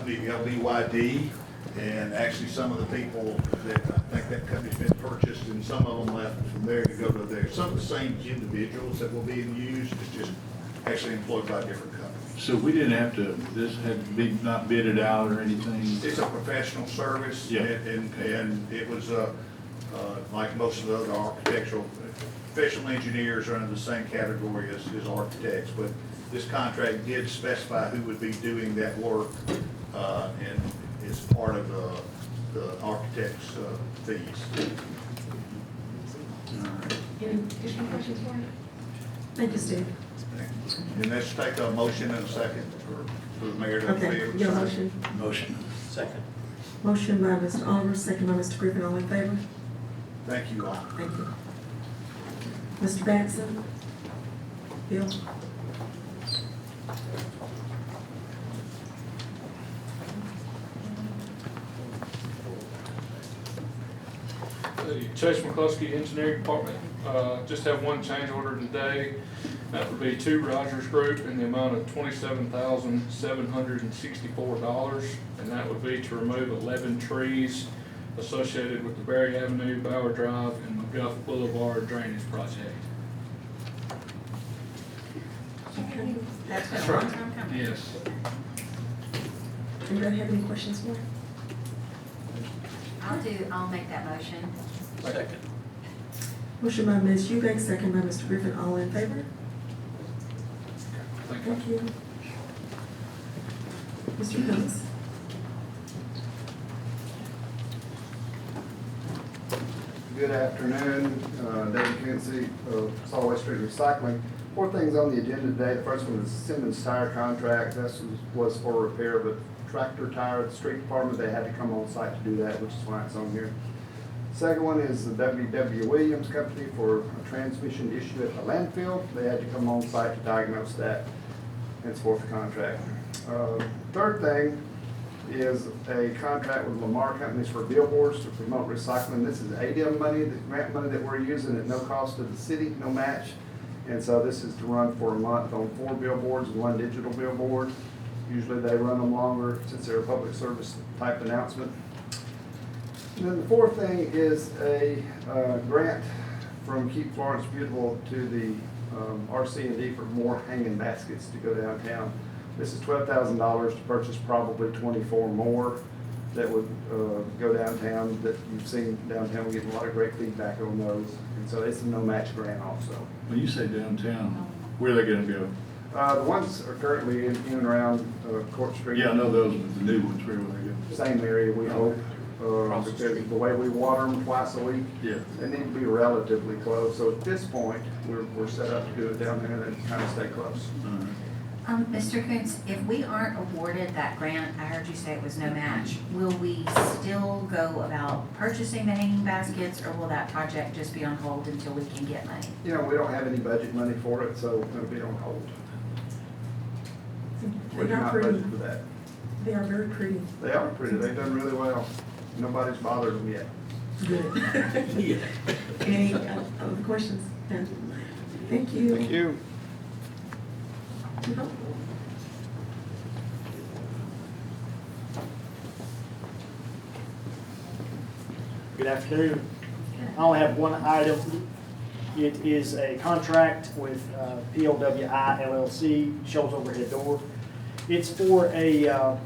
company, BYD, and actually some of the people that, I think that company's been purchased, and some of them left from there to go to there. Some of the same individuals that were being used, it's just actually employed by different companies. So we didn't have to, this had to be not bidded out or anything? It's a professional service, Yeah. and it was, like most of the other architectural, professional engineers are under the same category as architects, but this contract did specify who would be doing that work, and is part of the architect's fees. Any additional questions for him? Thank you, Steve. And let's take a motion and a second for the mayor to. Okay, your motion. Motion. Second. Motion by Mr. Oliver, second by Mr. Griffin, all in favor? Thank you all. Thank you. Mr. Batson? Bill? The Chase McCluskey Engineering Department, just have one change order today. That would be to Rogers Group in the amount of $27,764, and that would be to remove 11 trees associated with the Berry Avenue, Bauer Drive, and McGuff Boulevard drainage project. That's been a long time coming. Yes. Anybody have any questions for him? I'll make that motion. Second. Motion by Ms. Eubanks, second by Mr. Griffin, all in favor? Thank you. Thank you. Mr. Phillips? Good afternoon, David Quincy, Solid Waste Street Recycling. 4 things on the agenda today. The first one is Simmons Tire contract. This was for repair of a tractor tire at the street department. They had to come on site to do that, which is why it's on here. Second one is the W.W. Williams Company for a transmission issue at the landfill. They had to come on site to diagnose that. Henceforth the contract. Third thing is a contract with Lamar Companies for billboards to promote recycling. This is ADM money, the grant money that we're using at no cost to the city, no match. And so this is to run for a month on 4 billboards and 1 digital billboard. Usually they run them longer since they're a public service type announcement. And then the fourth thing is a grant from Keep Florence Beautiful to the RC&D for more hanging baskets to go downtown. This is $12,000 to purchase probably 24 more that would go downtown that you've seen downtown. We're getting a lot of great feedback on those. And so it's a no match grant also. When you say downtown, where are they gonna go? The ones are currently in and around Court Street. Yeah, I know those, but the new ones, where will they go? Same area, we hope, Across the because street. the way we water them twice a week, Yeah. they need to be relatively close. So at this point, we're set up to do it down there and kind of stay close. All right. Mr. Coons, if we aren't awarded that grant, I heard you say it was no match, will we still go about purchasing the hanging baskets, or will that project just be on hold until we can get money? You know, we don't have any budget money for it, so it'll be on hold. We They do are not pretty. budget for that. They are very pretty. They are pretty, they've done really well. Nobody's bothered them yet. Good. Any other questions? No. Thank you. Thank you. Good afternoon. I only have one item. It is a contract with PLWI LLC, Shoals Overhead Door. It's for a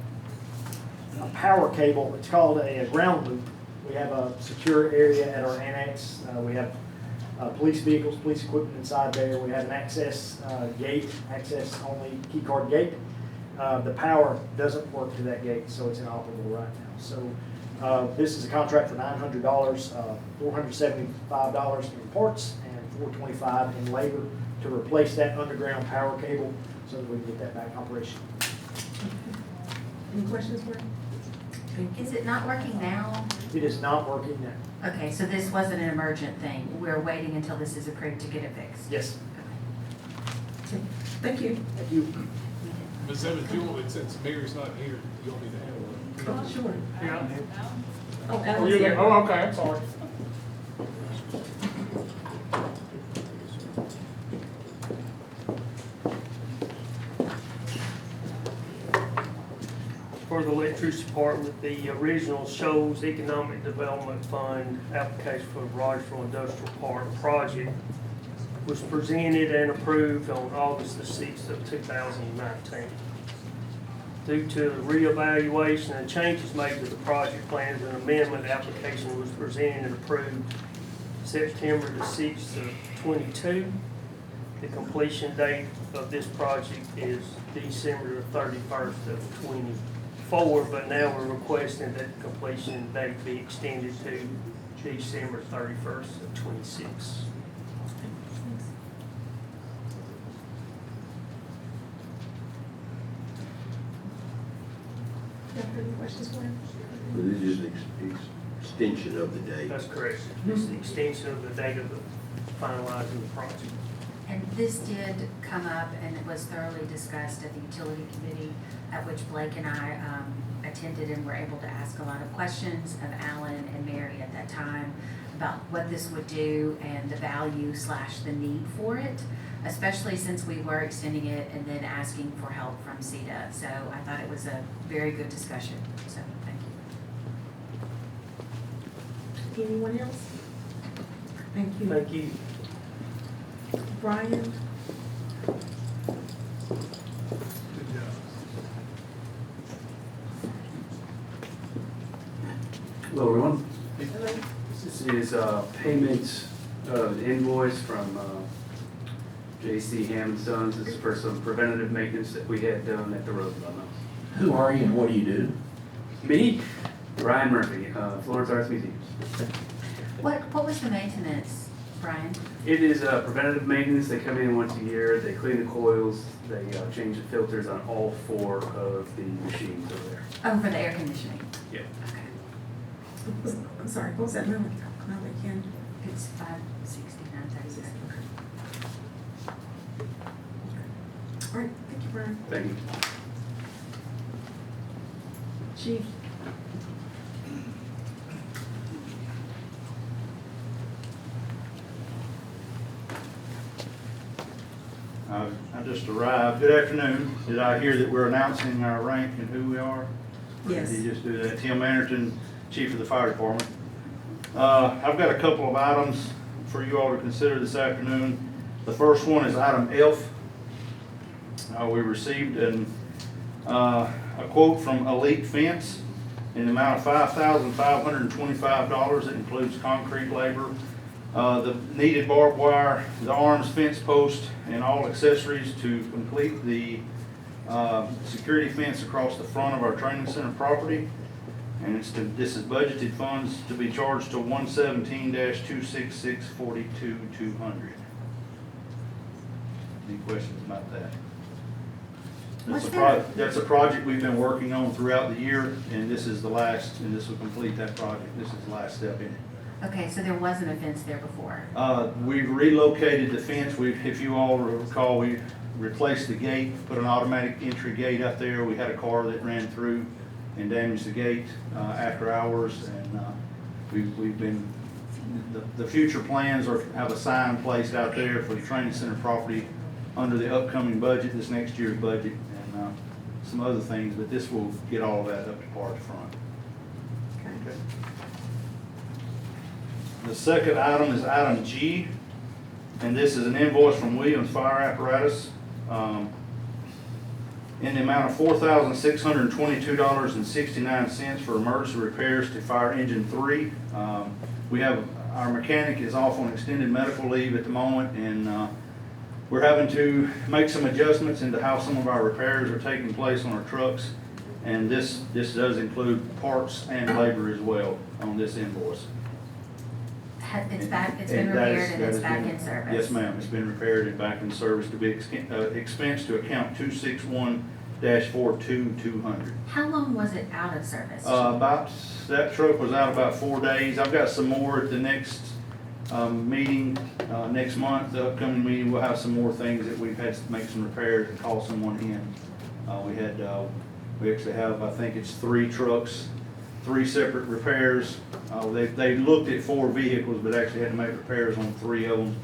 power cable. It's called a ground loop. We have a secure area at our annex. We have police vehicles, police equipment inside there. We have an access gate, access only key card gate. The power doesn't work to that gate, so it's inoperable right now. So this is a contract for $900, $475 in parts and $425 in labor to replace that underground power cable so that we can get that back operational. Any questions for him? Thank you. Is it not working now? It is not working now. Okay, so this wasn't an emergent thing. We're waiting until this is approved to get it fixed? Yes. Okay. Thank you. Thank you. Ms. Evans, do you want me, since Mary's not here, you want me to handle it? Oh, sure. Yeah. Oh, Oh, Alan's you're there. here. Oh, okay, I'm sorry. for the electricity department. The original shows Economic Development Fund application for the Rogersville Industrial Park project was presented and approved on August the 6th of 2019. Due to the reevaluation and changes made to the project plans, an amendment application was presented and approved September the 6th of 22. The completion date of this project is December the 31st of 24, but now we're requesting that the completion date be extended to December 31st of 26. You have any questions for him? This is an extension of the date. That's correct. This is the extension of the date of the finalizing the project. And this did come up and it was thoroughly discussed at the utility committee, at which Blake and I attended and were able to ask a lot of questions of Alan and Mary at that time about what this would do and the value / the need for it, especially since we were extending it and then asking for help from CETA. So I thought it was a very good discussion, so thank you. Anyone else? Thank you. Thank you. Brian? Good job. Hello, everyone. Hello? This is payment of the invoice from J.C. Hammond Sons. This is for some preventative maintenance that we had done at the Roosevelt House. Who are you and what do you do? Me, Ryan Murphy, Florence Arts Museums. What was the maintenance, Brian? It is preventative maintenance. They come in once a year. They clean the coils. They change the filters on all 4 of the machines over there. Oh, for the air conditioning. Yeah. Okay. I'm sorry, what was that number? Again? It's 569.36. All right, thank you, Brian. Thank you. Chief? I just arrived. Good afternoon. Did I hear that we're announcing our rank and who we are? Yes. Did you just do that? Tim Anderton, Chief of the Fire Department. I've got a couple of items for you all to consider this afternoon. The first one is item F. We received a quote from Elite Fence in the amount of $5,525. It includes concrete labor, the needed barbed wire, the arms, fence post, and all accessories to complete the security fence across the front of our training center property. And this is budgeted funds to be charged to 117-266-42-200. Any questions about that? That's a project we've been working on throughout the year, and this is the last, and this will complete that project. This is the last step in it. Okay, so there wasn't a fence there before. We've relocated the fence. If you all recall, we replaced the gate, put an automatic entry gate up there. We had a car that ran through and damaged the gate after hours, and we've been, the future plans are to have a sign placed out there for the training center property under the upcoming budget, this next year's budget, and some other things, but this will get all of that up to par at the front. Okay. The second item is item G, and this is an invoice from Williams Fire Apparatus in the amount of $4,622.69 for emergency repairs to fire engine 3. We have, our mechanic is off on extended medical leave at the moment, and we're having to make some adjustments into how some of our repairs are taking place on our trucks, and this does include parts and labor as well on this invoice. It's been repaired and it's back in service. Yes, ma'am, it's been repaired and back in service to be expensed to account 261-42200. How long was it out of service? That truck was out about 4 days. I've got some more at the next meeting next month. The upcoming meeting, we'll have some more things that we've had to make some repairs and call someone in. We actually have, I think it's 3 trucks, 3 separate repairs. They looked at 4 vehicles, but actually had to make repairs on 3 of them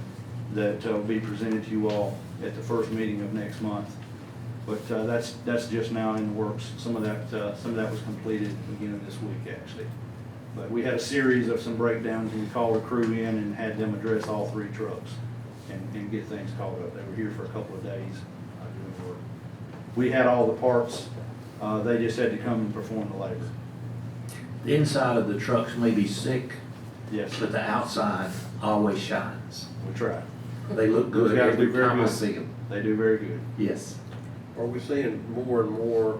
that will be presented to you all at the first meeting of next month. But that's just now in the works. Some of that was completed beginning this week, actually. But we had a series of some breakdowns, and we called a crew in and had them address all 3 trucks and get things caught up. They were here for a couple of days doing work. We had all the parts. They just had to come and perform the labor. The inside of the trucks may be sick, Yes, but the outside always shines. we try. They look good Those guys do every very time I good. see them. They do very good. Yes. Are we seeing more and more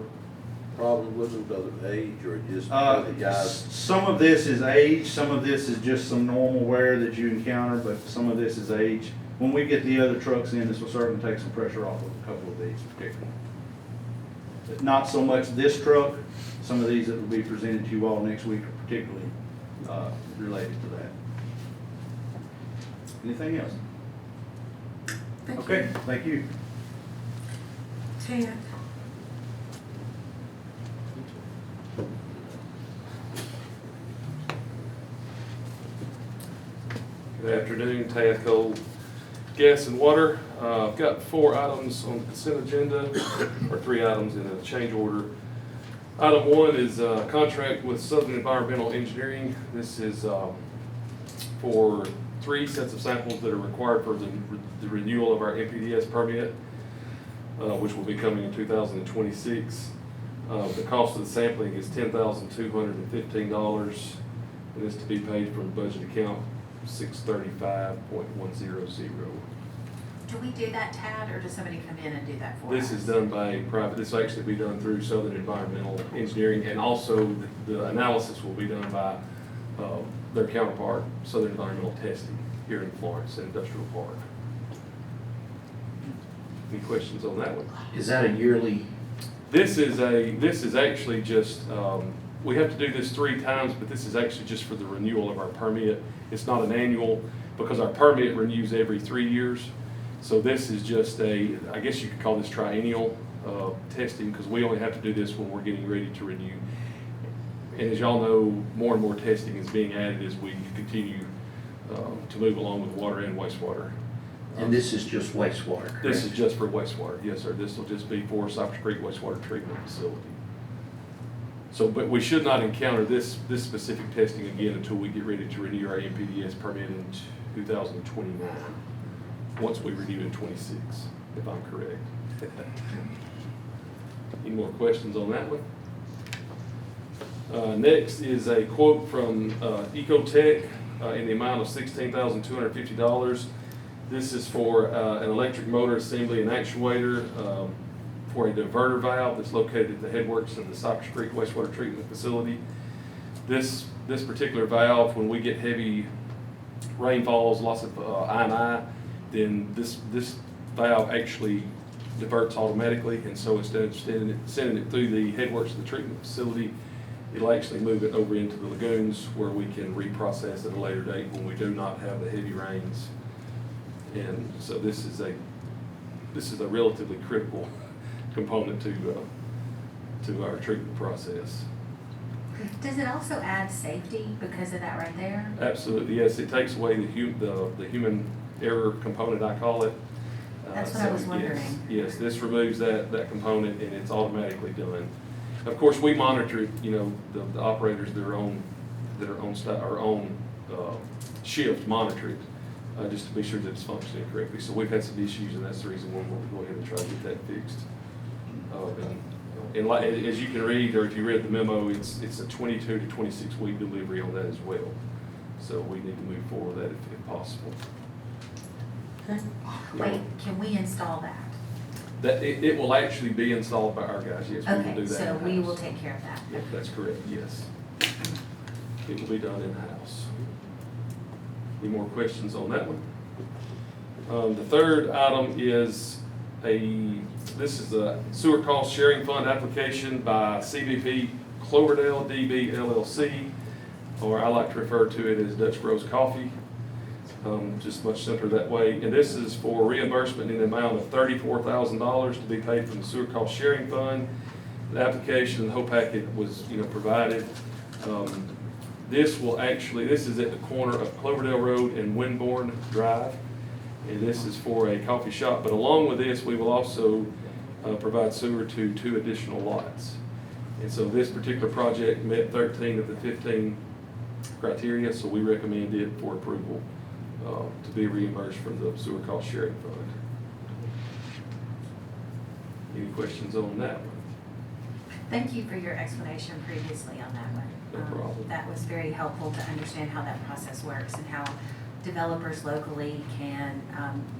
problems with them because of age or just because the guys? Some of this is age, some of this is just some normal wear that you encounter, but some of this is age. When we get the other trucks in, this will certainly take some pressure off of a couple of these particularly. But not so much this truck, some of these that will be presented to you all next week are particularly related to that. Anything else? Thank you. Okay, thank you. Ted? Good afternoon, Tad Cole, Gas and Water. I've got 4 items on the consent agenda, or 3 items in a change order. Item 1 is a contract with Southern Environmental Engineering. This is for 3 sets of samples that are required for the renewal of our NPDES permit, which will be coming in 2026. The cost of the sampling is $10,215, and it's to be paid from budget account 635.100. Do we do that, Tad, or does somebody come in and do that for us? This is done by a private, this will actually be done through Southern Environmental Engineering, and also the analysis will be done by their counterpart, Southern Environmental Testing, here in Florence Industrial Park. Any questions on that one? Is that a yearly? This is actually just, we have to do this 3 times, but this is actually just for the renewal of our permit. It's not an annual, because our permit renews every 3 years. So this is just I guess you could call this triennial testing, because we only have to do this when we're getting ready to renew. And as y'all know, more and more testing is being added as we continue to move along with water and wastewater. And this is just wastewater, correct? This is just for wastewater, yes, sir. This will just be for Cypress Creek Wastewater Treatment Facility. So, but we should not encounter this specific testing again until we get ready to renew our NPDES permit in 2029. Once we renew in 26, if I'm correct. Any more questions on that one? Next is a quote from Ecotech in the amount of $16,250. This is for an electric motor assembly and actuator for a diverter valve that's located at the headworks of the Cypress Creek Wastewater Treatment Facility. This particular valve, when we get heavy rainfalls, lots of I&I, then this valve actually diverts automatically, and so instead of sending it through the headworks of the treatment facility, it'll actually move it over into the lagoons where we can reprocess at a later date when we do not have the heavy rains. And so this is a relatively critical component to our treatment process. Does it also add safety because of that right there? Absolutely, yes. It takes away the human error component, I call it. That's what I was wondering. Yes, this removes that component, and it's automatically done. Of course, we monitor it, the operators that are on our own shift monitor it, just to be sure that it's functioning correctly. So we've had some issues, and that's the reason we'll go ahead and try to get that fixed. And like, as you can read, or if you read the memo, it's a 22 to 26 week delivery on that as well. So we need to move forward with that if possible. Okay. Wait, can we install that? That it will actually be installed by our guys. Yes, we will Okay, do that. so we in-house. will take care of that. Yep, that's correct. Yes, it will be done in house. Any more questions on that one? The third item is this is a sewer cost sharing fund application by CVP Cloverdale DB LLC, or I like to refer to it as Dutch Bros Coffee. Just much simpler that way. And this is for reimbursement in the amount of $34,000 to be paid from the sewer cost sharing fund. The application, the whole packet was, provided. This is at the corner of Cloverdale Road and Winborn Drive. And this is for a coffee shop. But along with this, we will also provide sewer to 2 additional lots. And so this particular project met 13 of the 15 criteria, so we recommend it for approval to be reimbursed from the sewer cost sharing fund. Any questions on that one? Thank you for your explanation previously on that one. No problem. That was very helpful to understand how that process works and how developers locally can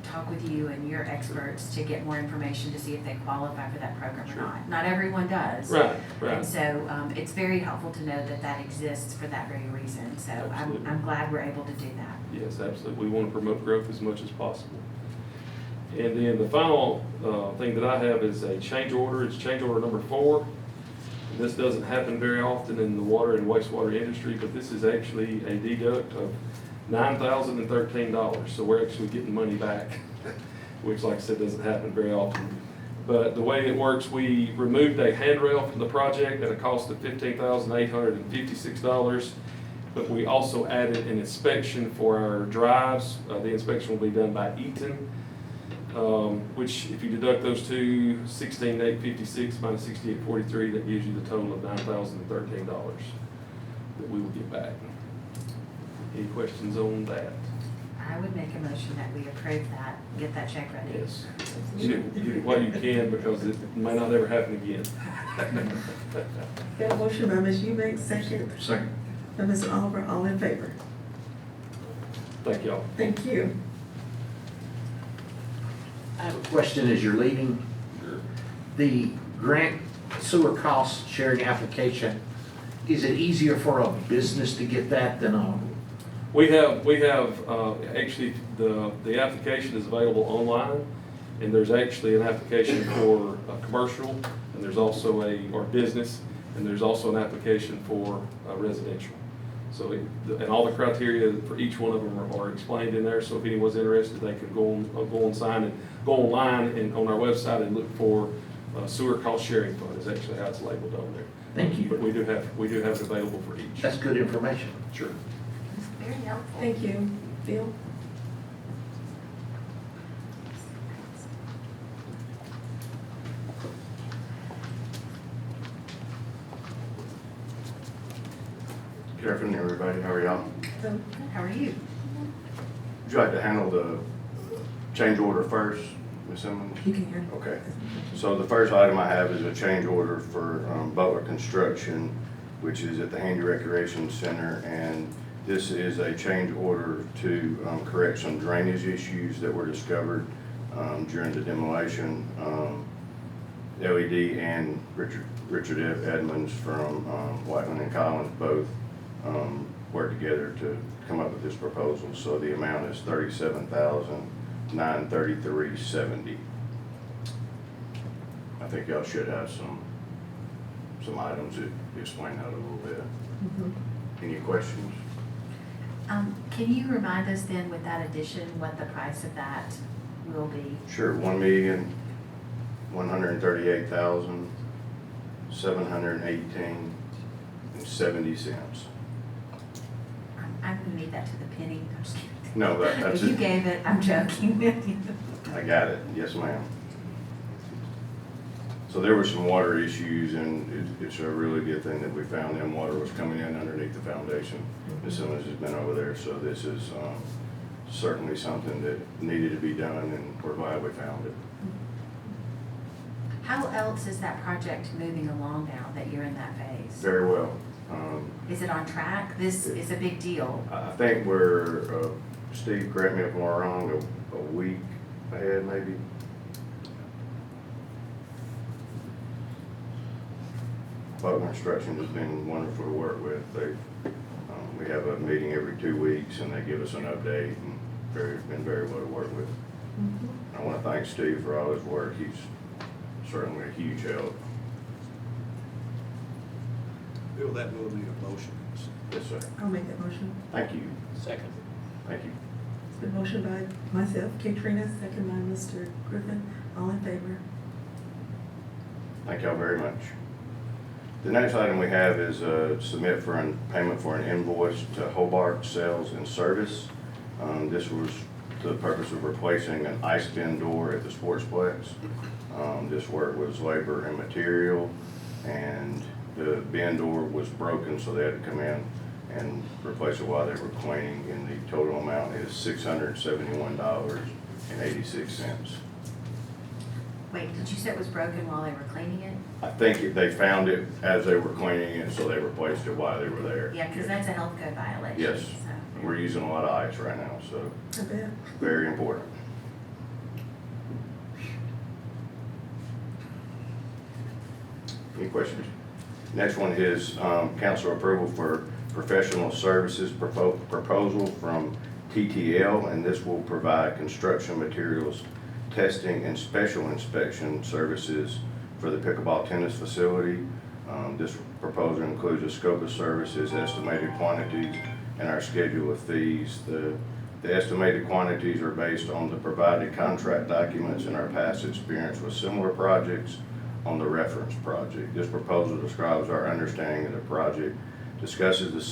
talk with you and your experts to get more information to see if they qualify for that program or Sure. not. Not everyone does. Right, right. And so it's very helpful to know that that exists for that very reason. So Absolutely. I'm glad we're able to do that. Yes, absolutely. We want to promote growth as much as possible. And then the final thing that I have is a change order. It's change order number 4. This doesn't happen very often in the water and wastewater industry, but this is actually a deduct of $9,013. So we're actually getting money back, which, like I said, doesn't happen very often. But the way it works, we removed a handrail from the project at a cost of $15,856. But we also added an inspection for our drives. The inspection will be done by Eaton, which if you deduct those two, $16,856 minus $68.43, that gives you the total of $9,013 that we will get back. Any questions on that? I would make a motion that we approve that, get that check ready. Yes. You do what you can, because it may not ever happen again. Got a motion by Ms. Eubanks, second by Mr. Oliver, all in favor. Thank y'all. Thank you. I have a question as you're leaving. The grant sewer cost sharing application, is it easier for a business to get that than a? We have actually, the application is available online, and there's actually an application for a commercial, and there's also or business, and there's also an application for residential. So, and all the criteria for each one of them are explained in there, so if anyone's interested, they can go online and on our website and look for sewer cost sharing fund is actually how it's labeled on there. Thank you. But we do have it available for each. That's good information. Sure. It's very helpful. Thank you. Bill? Good afternoon, everybody. How are y'all? How are you? Would you like to handle the change order first, Ms. Simmons? You can hear. Okay. So the first item I have is a change order for Butler Construction, which is at the Handy Recreation Center. And this is a change order to correct some drainage issues that were discovered during the demolition. LED and Richard F. Edmonds from Whiteland and Collins both worked together to come up with this proposal. So the amount is $37,933.70. I think y'all should have some items that explain that a little bit. Any questions? Can you remind us then with that addition, what the price of that will be? Sure, $1,138,718.70. I'm gonna need that to the penny. I'm just kidding. No, that's If you it. gave it, I'm joking with you. I got it, yes, ma'am. So there were some water issues, and it's a really good thing that we found them. Water was coming in underneath the foundation. Ms. Simmons has been over there, so this is certainly something that needed to be done, and we're glad we found it. How else is that project moving along now that you're in that phase? Very well. Is it on track? This is a big deal. I think we're, Steve, correct me if I'm wrong, a week ahead maybe. Butler Construction has been wonderful to work with. We have a meeting every 2 weeks, and they give us an update, and been very well to work with. I want to thank Steve for all his work. He's certainly a huge help. Bill, that will need a motion. Yes, sir. I'll make that motion. Thank you. Second. Thank you. It's been motion by myself, Katrina, second by Mr. Griffin, all in favor. Thank y'all very much. The next item we have is submit for payment for an invoice to Hobart Sales and Service. This was to the purpose of replacing an ice bin door at the Sportsplex. This work was labor and material, and the bin door was broken, so they had to come in and replace it while they were cleaning, and the total amount is $671.86. Wait, did you say it was broken while they were cleaning it? I think they found it as they were cleaning it, so they replaced it while they were there. Yeah, because that's a health code violation. Yes, so. we're using a lot of ice right now, so I bet. very important. Any questions? Next one is council approval for professional services proposal from TTL, and this will provide construction materials testing and special inspection services for the pickleball tennis facility. This proposal includes a scope of services, estimated quantities, and our schedule of fees. The estimated quantities are based on the provided contract documents and our past experience with similar projects on the reference project. This proposal describes our understanding of the project, discusses the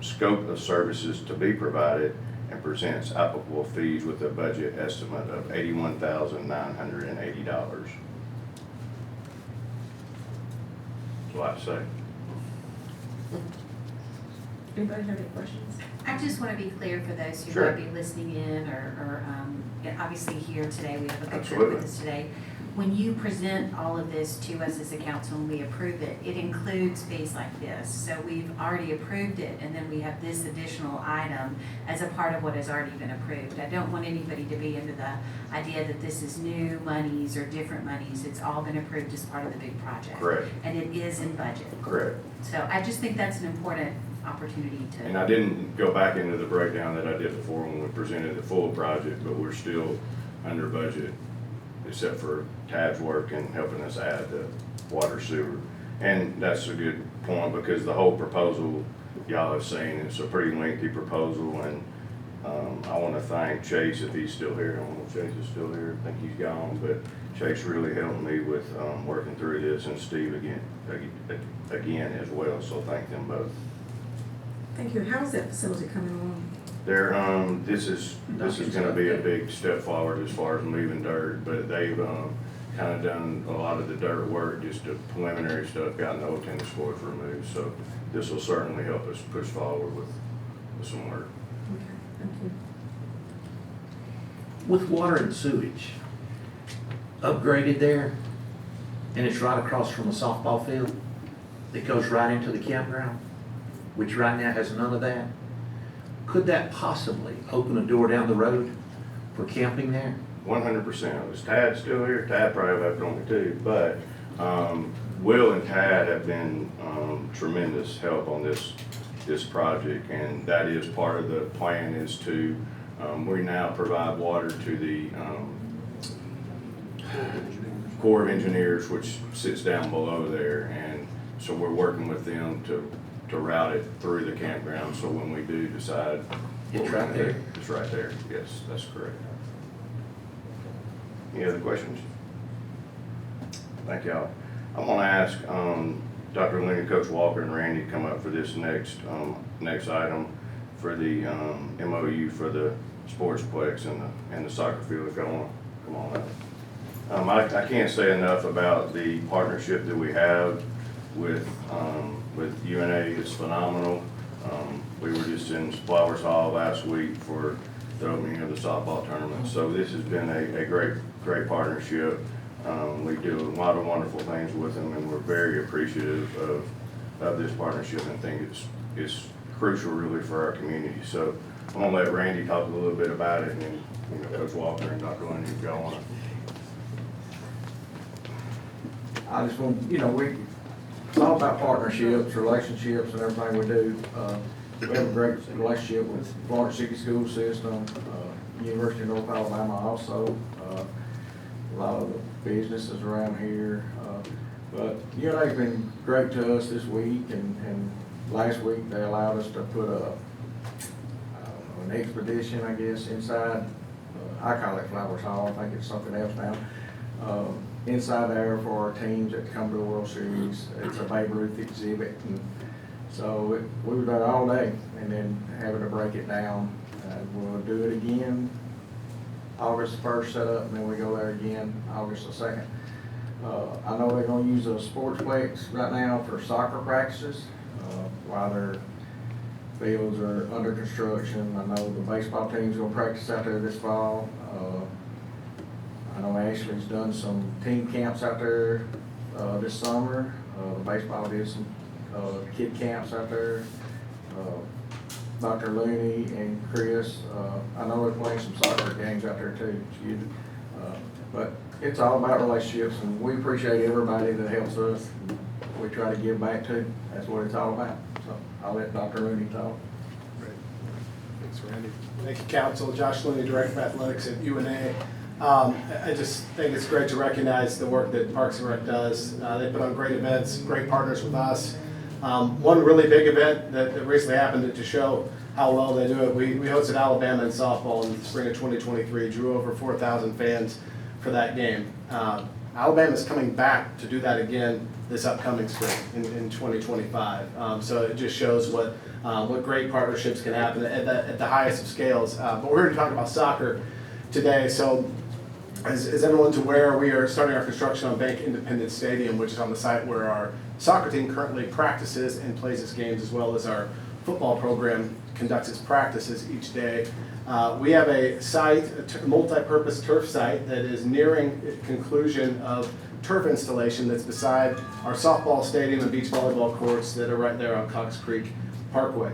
scope of services to be provided, and presents applicable fees with a budget estimate of $81,980. That's what I have to say. Anybody have any questions? I just want to be clear for those who Sure. might be listening in or obviously here today, we have a good group Absolutely. with us today. When you present all of this to us as a council and we approve it, it includes fees like this. So we've already approved it, and then we have this additional item as a part of what has already been approved. I don't want anybody to be under the idea that this is new monies or different monies. It's all been approved as part of the big project. Correct. And it is in budget. Correct. So I just think that's an important opportunity to. And I didn't go back into the breakdown that I did before when we presented the full project, but we're still under budget, except for Tad's work and helping us add the water sewer. And that's a good point, because the whole proposal, y'all have seen, it's a pretty lengthy proposal, and I want to thank Chase, if he's still here. I don't know if Chase is still here, I think he's gone, but Chase really helped me with working through this, and Steve again as well, so thank them both. Thank you. How is that facility coming along? They're, this is gonna be a big step forward as far as moving dirt, but they've, kind of done a lot of the dirt work, just the preliminary stuff, gotten the old tennis courts removed, so this will certainly help us push forward with some work. Okay, thank you. With water and sewage upgraded there, and it's right across from a softball field that goes right into the campground, which right now has none of that, could that possibly open a door down the road for camping there? 100%. Is Tad still here? Tad probably left on me too, but Will and Tad have been tremendous help on this project, and that is part of the plan, is to, we now provide water to the Corps of Engineers, which sits down below there, and so we're working with them to route it through the campground, so when we do decide. It's right there. It's right there, yes, that's correct. Any other questions? Thank y'all. I'm gonna ask Dr. Lynn, Coach Walker, and Randy to come up for this next item for the MOU for the sportsplex and the soccer field, if y'all wanna come on up. I can't say enough about the partnership that we have with UNA. It's phenomenal. We were just in Flowers Hall last week for the opening of the softball tournament. So this has been a great partnership. We do a lot of wonderful things with them, and we're very appreciative of this partnership, and think it's crucial really for our community. So I'm gonna let Randy talk a little bit about it, and then Coach Walker and Dr. Lynn, if y'all wanna. I just want, it's all about partnerships, relationships, and everything we do. We have a great relationship with Florence City School System, University of North Alabama also, a lot of the businesses around here. But UNA's been great to us this week, and last week they allowed us to put an expedition, I guess, inside, I call it Flowers Hall, I think it's something else now. Inside there for our teams that come to the World Series. It's a Babe Ruth exhibit, and so we were there all day, and then having to break it down. We'll do it again August 1st set up, and then we go there again August the 2nd. I know they're gonna use a sportsplex right now for soccer practices, while their fields are under construction. I know the baseball team's gonna practice out there this fall. I know Ashley's done some team camps out there, this summer. The baseball did some, kid camps out there. Dr. Looney and Chris, I know they're playing some soccer games out there too, excuse me. But it's all about relationships, and we appreciate everybody that helps us. We try to give back too. That's what it's all about. So I'll let Dr. Looney talk. Thanks, Randy. Thank you, Council. Josh Looney, Director of Athletics at UNA. I just think it's great to recognize the work that Parks and Rec does. They put on great events, great partners with us. One really big event that recently happened to show how well they do it, we hosted Alabama in softball in the spring of 2023, drew over 4,000 fans for that game. Alabama's coming back to do that again this upcoming spring in 2025. So it just shows what great partnerships can happen at the highest of scales. But we're here to talk about soccer today. So as everyone's aware, we are starting our construction on Bank Independence Stadium, which is on the site where our soccer team currently practices and plays its games, as well as our football program conducts its practices each day. We have a site, a multi-purpose turf site that is nearing conclusion of turf installation that's beside our softball stadium and beach volleyball courts that are right there on Cox Creek Parkway.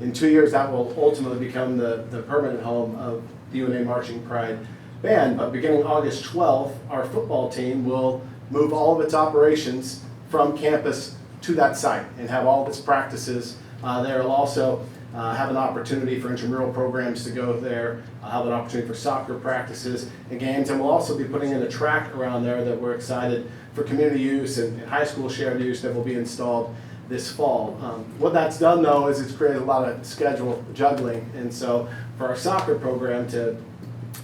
In 2 years, that will ultimately become the permanent home of the UNA Marching Pride Band, but beginning August 12th, our football team will move all of its operations from campus to that site and have all of its practices there. It'll also have an opportunity for intramural programs to go there, have an opportunity for soccer practices and games, and we'll also be putting in a track around there that we're excited for community use and high school shared use that will be installed this fall. What that's done though is it's created a lot of schedule juggling, and so for our soccer program to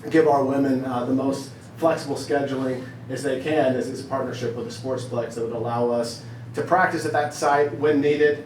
give our women the most flexible scheduling as they can is this partnership with the Sportsplex that would allow us to practice at that site when needed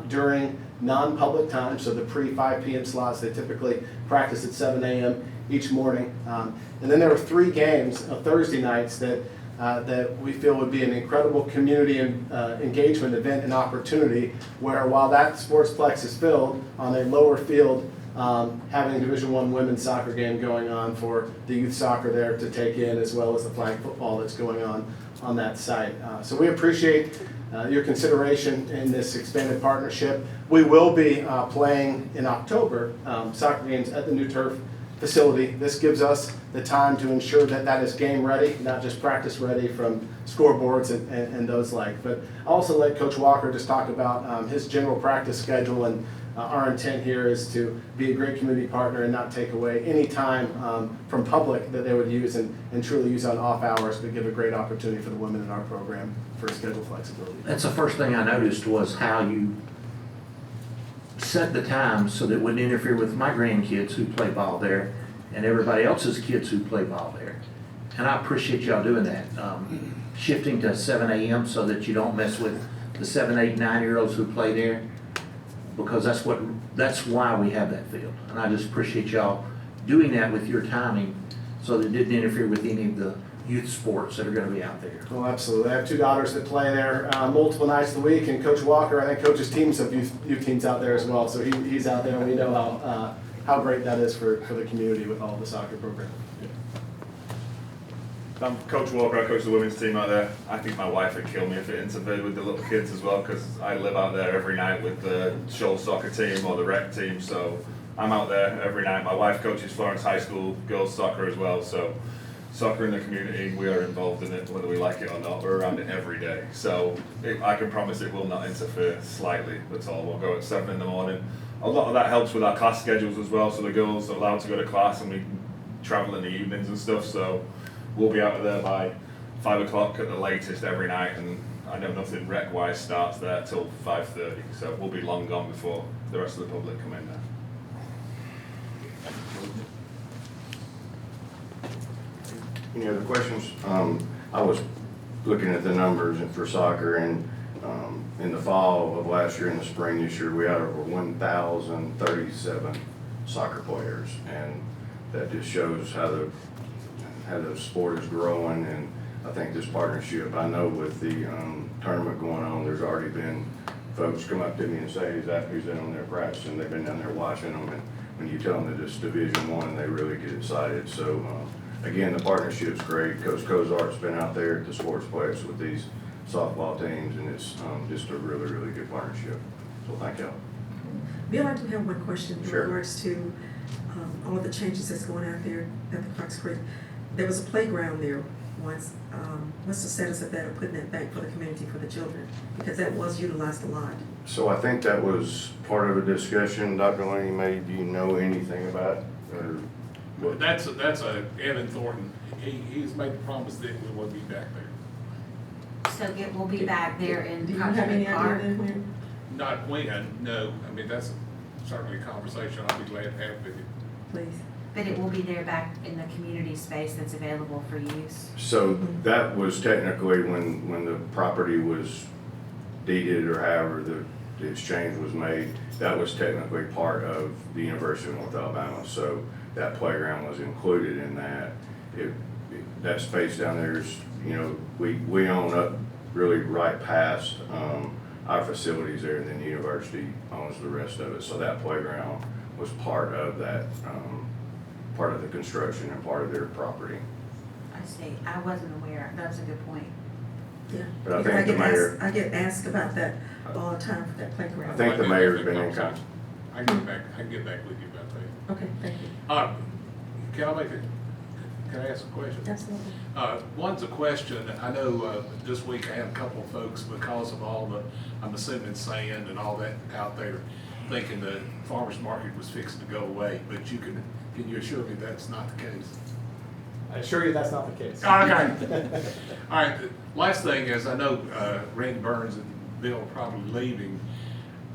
during non-public times, so the pre-5 p.m. slots. They typically practice at 7 a.m. each morning. And then there are 3 games Thursday nights that we feel would be an incredible community engagement event and opportunity, where while that Sportsplex is filled on a lower field, having a Division I women's soccer game going on for the youth soccer there to take in, as well as the flag football that's going on that site. So we appreciate your consideration in this expanded partnership. We will be playing in October soccer games at the new turf facility. This gives us the time to ensure that that is game ready, not just practice ready from scoreboards and those like. But I'll also let Coach Walker just talk about his general practice schedule, and our intent here is to be a great community partner and not take away any time from public that they would use and truly use on off hours, but give a great opportunity for the women in our program for schedule flexibility. That's the first thing I noticed was how you set the time so that it wouldn't interfere with my grandkids who play ball there and everybody else's kids who play ball there. And I appreciate y'all doing that. Shifting to 7 a.m. so that you don't mess with the 7, 8, 9-year-olds who play there, because that's why we have that field. And I just appreciate y'all doing that with your timing so that it didn't interfere with any of the youth sports that are going to be out there. Oh, absolutely. I have 2 daughters that play there multiple nights of the week, and Coach Walker, I think, coaches teams of youth teams out there as well. So he's out there, and we know how great that is for the community with all the soccer programs. I'm Coach Walker, I coach the women's team out there. I think my wife would kill me if it interfered with the little kids as well, because I live out there every night with the show soccer team or the rec team, so I'm out there every night. My wife coaches Florence High School girls soccer as well, so soccer in the community, we are involved in it whether we like it or not. We're around it every day, so I can promise it will not interfere slightly at all. We'll go at 7 in the morning. A lot of that helps with our class schedules as well, so the girls are allowed to go to class and we can travel in the evenings and stuff, so we'll be out of there by 5 o'clock at the latest every night, and I know nothing rec-wise starts there till 5:30, so we'll be long gone before the rest of the public come in there. Any other questions? I was looking at the numbers for soccer, and in the fall of last year and the spring this year, we had over 1,037 soccer players, and that just shows how the sport is growing, and I think this partnership, I know with the tournament going on, there's already been folks come up to me and say, who's in on their practice, and they've been down there watching them, and when you tell them that it's Division I, they really get excited. So, again, the partnership's great. Coach Cozart's been out there at the sportsplex with these softball teams, and it's just a really, really good partnership. So thank y'all. Bill, I do have one question in Sure. regards to all of the changes that's going out there at the Fox Creek. There was a playground there once. What's the status of that, or putting that back for the community, for the children? Because that was utilized a lot. So I think that was part of a discussion. Dr. Laney, do you know anything about it? Or what? That's Evan Thornton. He's made the promise that we will be back there. So it will be back there in Do you have any Project Park? idea then when? Not when, no. I mean, that's certainly a conversation I'll be glad to have with you. Please. But it will be there back in the community space that's available for use. So that was technically when the property was deeded, or however the exchange was made, that was technically part of the University of North Alabama. So that playground was included in that. That space down there is, we own up really right past our facilities there, and then the university owns the rest of it. So that playground was part of that, part of the construction and part of their property. I see. I wasn't aware. That was a good point. Yeah. But I Because think the mayor, I get asked about that all the time for that playground. I think the mayor's been in contact. I can get back with you about that. Okay, thank you. Can I ask a question? Absolutely. One's a question. I know this week I had a couple of folks, because of all the, I'm assuming, sand and all that out there, thinking the farmer's market was fixing to go away, but can you assure me that's not the case? I assure you that's not the case. Okay. All right, the last thing is, I know Randy Burns and Bill are probably leaving.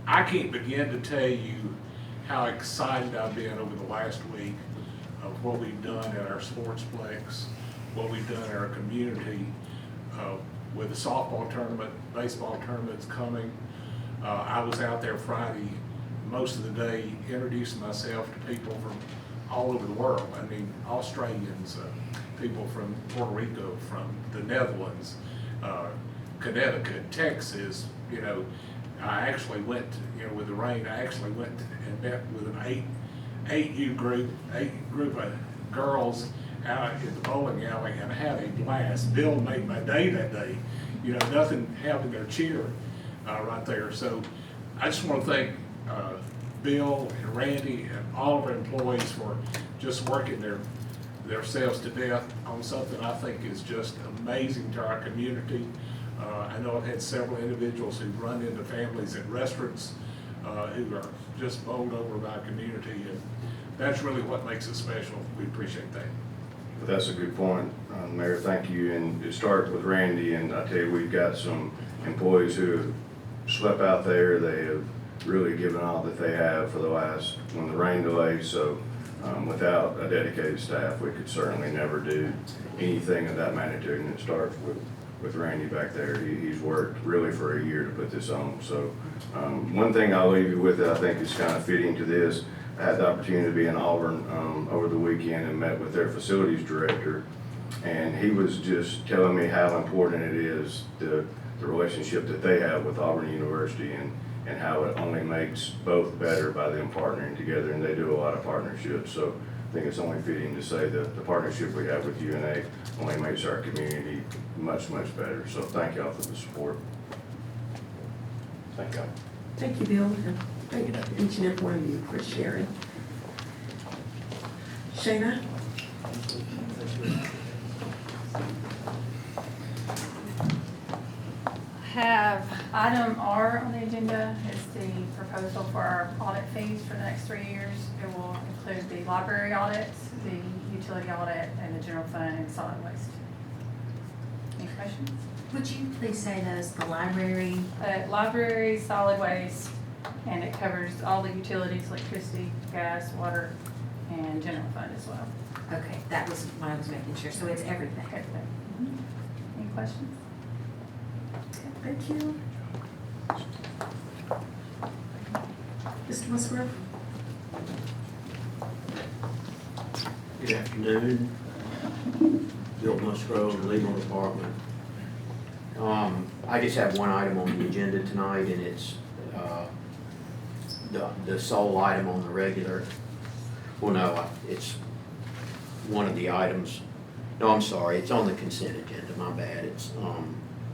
I can't begin to tell you how excited I've been over the last week of what we've done at our sportsplex, what we've done in our community, with the softball tournament, baseball tournaments coming. I was out there Friday, most of the day, introducing myself to people from all over the world. I mean, Australians, people from Puerto Rico, from the Netherlands, Connecticut, Texas. I actually went, with the rain, I actually went and met with an eight group of girls out at the bowling alley, and had a blast. Bill made my day that day. Nothing having their cheer right there. So I just want to thank Bill and Randy and all of our employees for just working themselves to death on something I think is just amazing to our community. I know I've had several individuals who've run into families at restaurants who are just bowled over by our community, and that's really what makes it special. We appreciate that. But that's a good point, Mayor, thank you. And it starts with Randy, and I tell you, we've got some employees who have slept out there. They have really given all that they have for the last, when the rain delays. So without a dedicated staff, we could certainly never do anything of that magnitude. And it starts with Randy back there. He's worked really for a year to put this on. So one thing I'll leave you with that I think is kind of fitting to this, I had the opportunity to be in Auburn over the weekend and met with their facilities director, and he was just telling me how important it is, the relationship that they have with Auburn University, and how it only makes both better by them partnering together, and they do a lot of partnerships. So I think it's only fitting to say that the partnership we have with UNA only makes our community much, much better. So thank y'all for the support. Thank y'all. Thank you, Bill, and thank you to each and every one of you for sharing. Shayna? Have item R on the agenda is the proposal for our audit fees for the next 3 years. It will include the library audits, the utility audit, and the general fund and solid waste. Any questions? Would you please say those, the library? Library, solid waste, and it covers all the utilities, electricity, gas, water, and general fund as well. Okay, that was what I was making sure. So it's everything. Everything. Any questions? Thank you. Mr. Musgrove? Good afternoon. Bill Musgrove, Legal Department. I just have one item on the agenda tonight, and it's the sole item on the regular. Well, no, it's one of the items. No, I'm sorry, it's on the consent agenda, my bad. It's,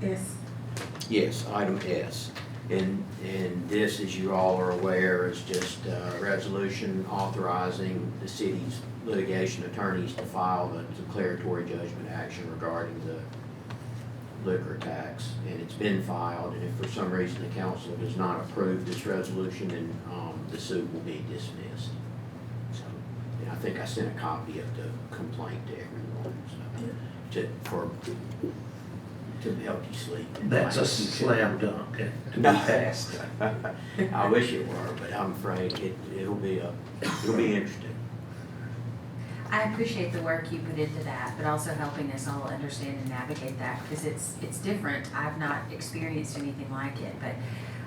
Yes. yes, item S. And this, as you all are aware, is just a resolution authorizing the city's litigation attorneys to file the declaratory judgment action regarding the liquor tax. And it's been filed, and if for some reason the council does not approve this resolution, then the suit will be dismissed. So, and I think I sent a copy of the complaint to everyone, so, to help you sleep. That's a slam dunk to be No. passed. I wish it were, but I'm afraid it'll be interesting. I appreciate the work you put into that, but also helping us all understand and navigate that, because it's different. I've not experienced anything like it, but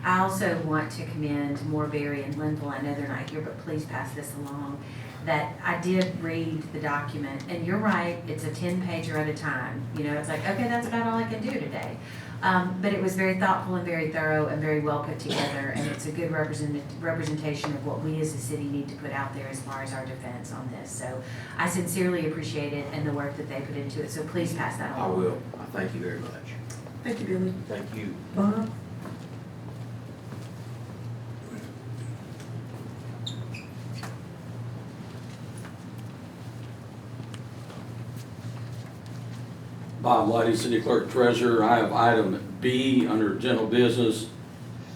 I also want to commend Moorberry and Linville. I know they're not here, but please pass this along, that I did read the document, and you're right, it's a 10-pager at a time. You know, it's like, okay, that's about all I can do today. But it was very thoughtful and very thorough and very well put together, and it's a good representation of what we as a city need to put out there as far as our defense on this. So I sincerely appreciate it and the work that they put into it, so please pass that I along. will. I thank you very much. Thank you, Billy. Thank you. Bob? Bob Lighty, City Clerk Treasurer. I have item B under general business.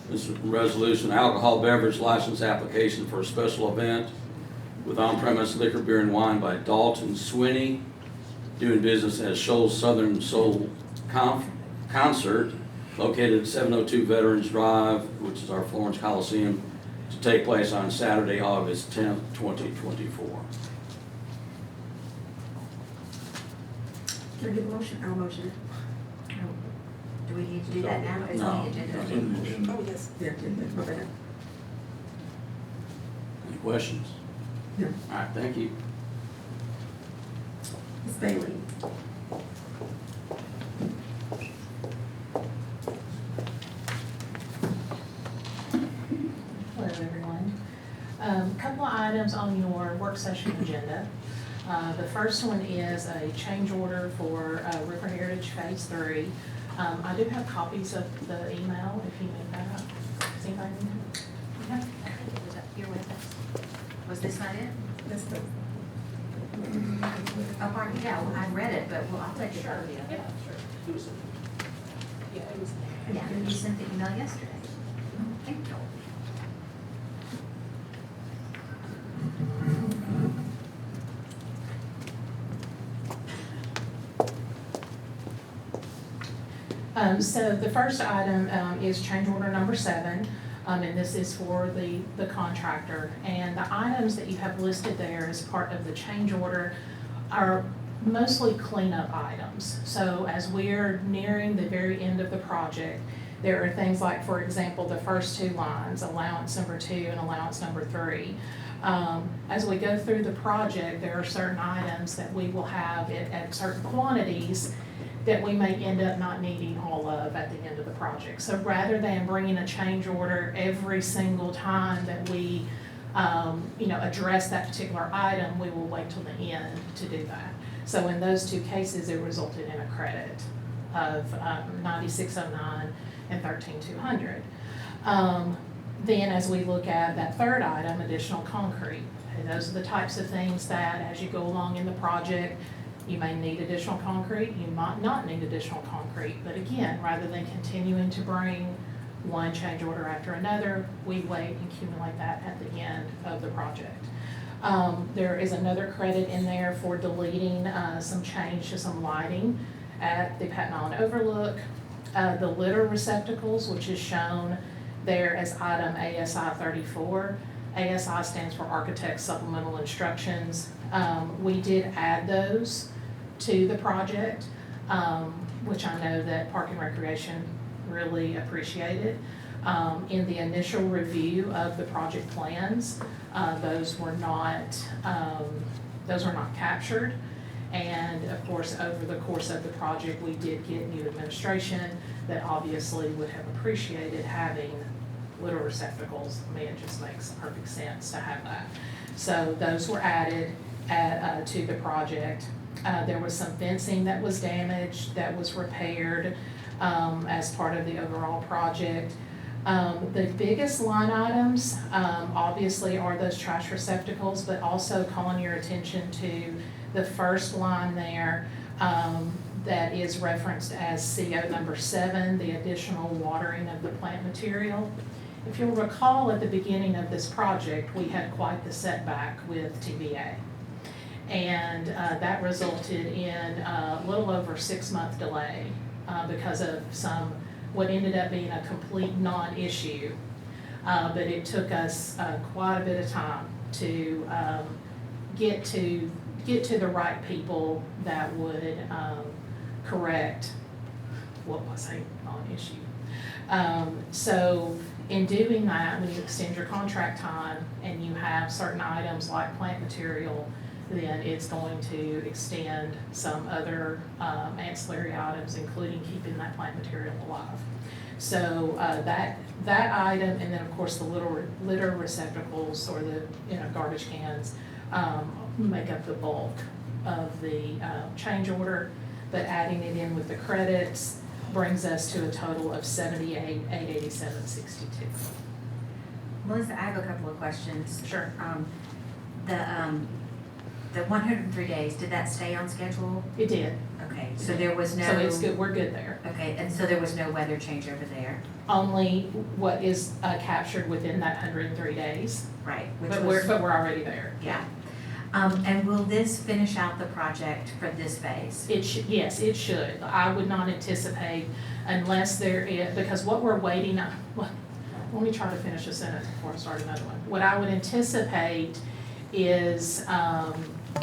This is a resolution, alcohol beverage license application for a special event with on-premise liquor, beer, and wine by Dalton Swinney, doing business as Shoals Southern Soul Concert, located at 702 Veterans Drive, which is our Florence Coliseum, to take place on Saturday, August 10th, 2024. Can I get a motion? I'll motion it. Do we need to do that now? It's on the agenda. Oh, yes. Yeah, my bad. Any questions? No. All right, thank you. Ms. Bailey? Hello, everyone. Couple of items on your work session agenda. The first one is a change order for River Heritage Phase 3. I do have copies of the email if you need that. Does anybody need it? Yeah. You're with us. Was this not it? That's the. Oh, pardon, yeah, well, I read it, but I'll take a copy of it. Yeah, sure. Yeah, it was. Yeah, you sent the email yesterday. Thank you. So the first item is change order number 7, and this is for the contractor. And the items that you have listed there as part of the change order are mostly cleanup items. So as we're nearing the very end of the project, there are things like, for example, the first 2 lines, allowance number 2 and allowance number 3. As we go through the project, there are certain items that we will have at certain quantities that we may end up not needing all of at the end of the project. So rather than bringing a change order every single time that we address that particular item, we will wait till the end to do that. So in those 2 cases, it resulted in a credit of $96.09 and $13,200. Then as we look at that third item, additional concrete, and those are the types of things that as you go along in the project, you may need additional concrete, you might not need additional concrete, but again, rather than continuing to bring one change order after another, we wait and accumulate that at the end of the project. There is another credit in there for deleting some change to some lighting at the Patton Island Overlook. The litter receptacles, which is shown there as item ASI 34. ASI stands for Architect Supplemental Instructions. We did add those to the project, which I know that Park and Recreation really appreciated. In the initial review of the project plans, those were not those are not captured. And of course, over the course of the project, we did get new administration that obviously would have appreciated having litter receptacles. I mean, it just makes perfect sense to have that. So those were added to the project. There was some fencing that was damaged, that was repaired as part of the overall project. The biggest line items, obviously, are those trash receptacles, but also calling your attention to the first line there that is referenced as CO number 7, the additional watering of the plant material. If you'll recall, at the beginning of this project, we had quite the setback with TVA. And that resulted in a little over 6-month delay because of what ended up being a complete non-issue. But it took us quite a bit of time to get to the right people that would correct what was a non-issue. So in doing that, when you extend your contract time and you have certain items like plant material, then it's going to extend some other ancillary items, including keeping that plant material alive. So that item, and then of course the litter receptacles or the garbage cans make up the bulk of the change order, but adding it in with the credits brings us to a total of $78,887.62. Melissa, I have a couple of questions. Sure. The 103 days, did that stay on schedule? It did. Okay, so there was no. So it's good, we're good there. Okay, and so there was no weather change over there? Only what is captured within that 103 days. Right. But we're already there. Yeah. And will this finish out the project for this phase? Yes, it should. I would not anticipate unless there is, because what we're waiting on, well, let me try to finish a sentence before I start another one. What I would anticipate is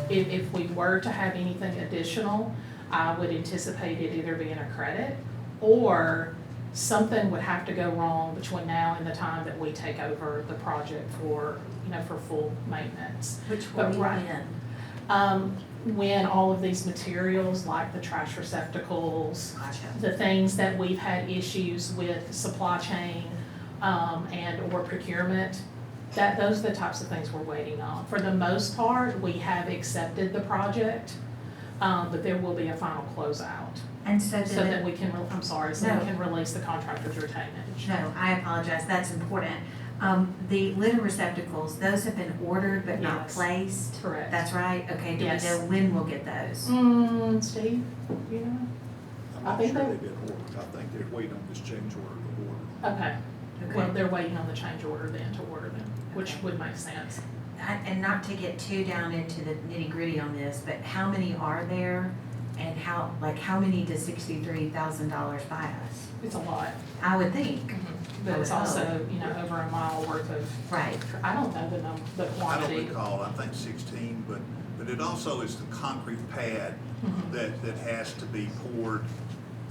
if we were to have anything additional, I would anticipate it either being a credit or something would have to go wrong between now and the time that we take over the project for full maintenance. Which will be when all of these materials, like the trash receptacles, the things that we've had issues with supply chain and or procurement, those are the types of things we're waiting on. For the most part, we have accepted the project, but there will be a final closeout. And so that we can, we can release the contractor's retainage. No, I apologize, that's important. The litter receptacles, those have been ordered but not placed? Correct. That's right? Okay, do we know when we'll get those? Steve, you know? I'm not sure they've been ordered. I think they're waiting on this change order to order. Okay. Well, they're waiting on the change order then to order them, which would make sense. And not to get too down into the nitty-gritty on this, but how many are there? And how many does $63,000 buy us? It's a lot. I would think. But it's also, over a mile worth of. Right. I don't know the quantity. I don't recall, I think 16, but it also is the concrete pad that has to be poured.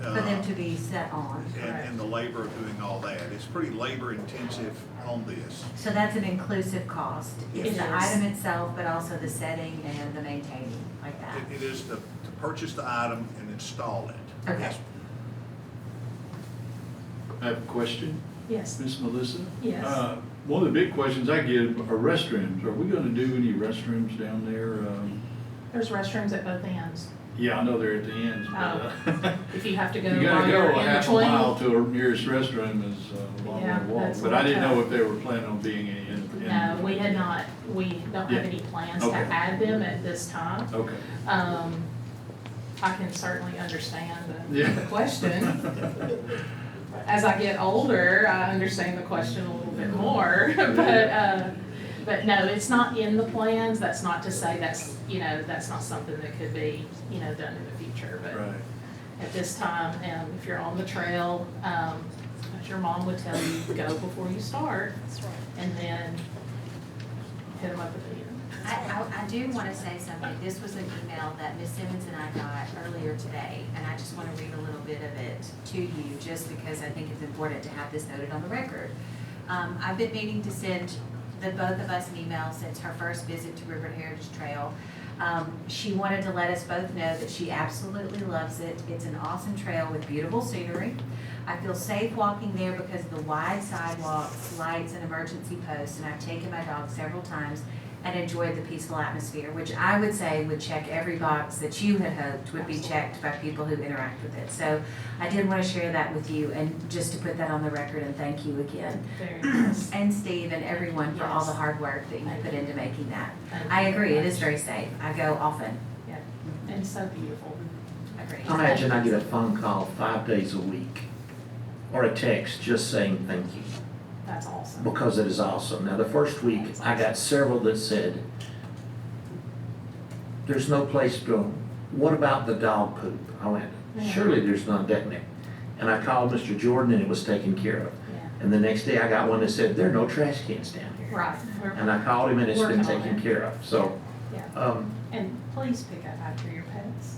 For them to be set on. And the labor of doing all that. It's pretty labor intensive on this. So that's an inclusive cost. Yes. It's the item itself, but also the setting and the maintaining, like that. It is to purchase the item and install it. Okay. Yes. I have a question. Yes. Miss Melissa? Yes. One of the big questions I get are restrooms. Are we gonna do any restrooms down there? There's restrooms at both ends. Yeah, I know they're at the ends, but, if you have to go you gotta while go you're a in half a between. mile to a nearest restroom is a long way to walk. that's But I didn't tough. know if they were planning on being any in. No, we had not, we don't have any plans to Okay. add them at this time. Okay. I can certainly understand the Yeah. question. As I get older, I understand the question a little bit more, but no, it's not in the plans. That's not to say that's not something that could be, done in the future, but Right. at this time, if you're on the trail, as your mom would tell you, go before you start. That's right. And then hit them up at the end. I do want to say something. This was an email that Ms. Simmons and I got earlier today, and I just want to read a little bit of it to you, just because I think it's important to have this noted on the record. I've been meaning to send both of us an email since her first visit to River Heritage Trail. She wanted to let us both know that she absolutely loves it. It's an awesome trail with beautiful scenery. I feel safe walking there because of the wide sidewalks, lights, and emergency posts, and I've taken my dog several times and enjoyed the peaceful atmosphere, which I would say would check every box that you had hoped would be checked by people who interact with it. So I did want to share that with you, and just to put that on the record, and thank you again. Very nice. And Steve and everyone for all the hard work that you put into making that. I agree, it is very safe. I go often. Yeah, and so beautiful. Agreed. Imagine I get a phone call 5 days a week, or a text just saying thank you, That's awesome. because it is awesome. Now, the first week, I got several that said, there's no place to go. What about the dog poop? I went, surely there's none down there. And I called Mr. Jordan and it was taken care of. Yeah. And the next day I got one that said, there are no trash cans down here. Right. And I called him and it's been Working on taken it. care of. So, Yeah. And please pick up after your pets.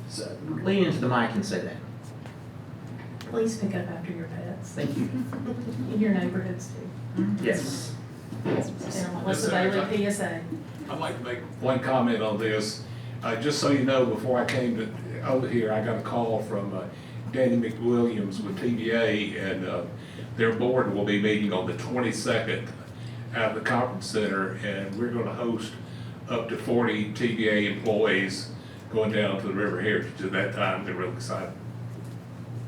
so lean into the mic and say that. Please pick up after your pets. Thank you. In your neighborhoods too. Yes. It's been a Melissa Bailey PSA. I'd like to make one comment on this. Just so you know, before I came over here, I got a call from Danny McWilliams with TVA, and their board will be meeting on the 22nd at the conference center, and we're going to host up to 40 TVA employees going down to the River Heritage at that time. They're real excited.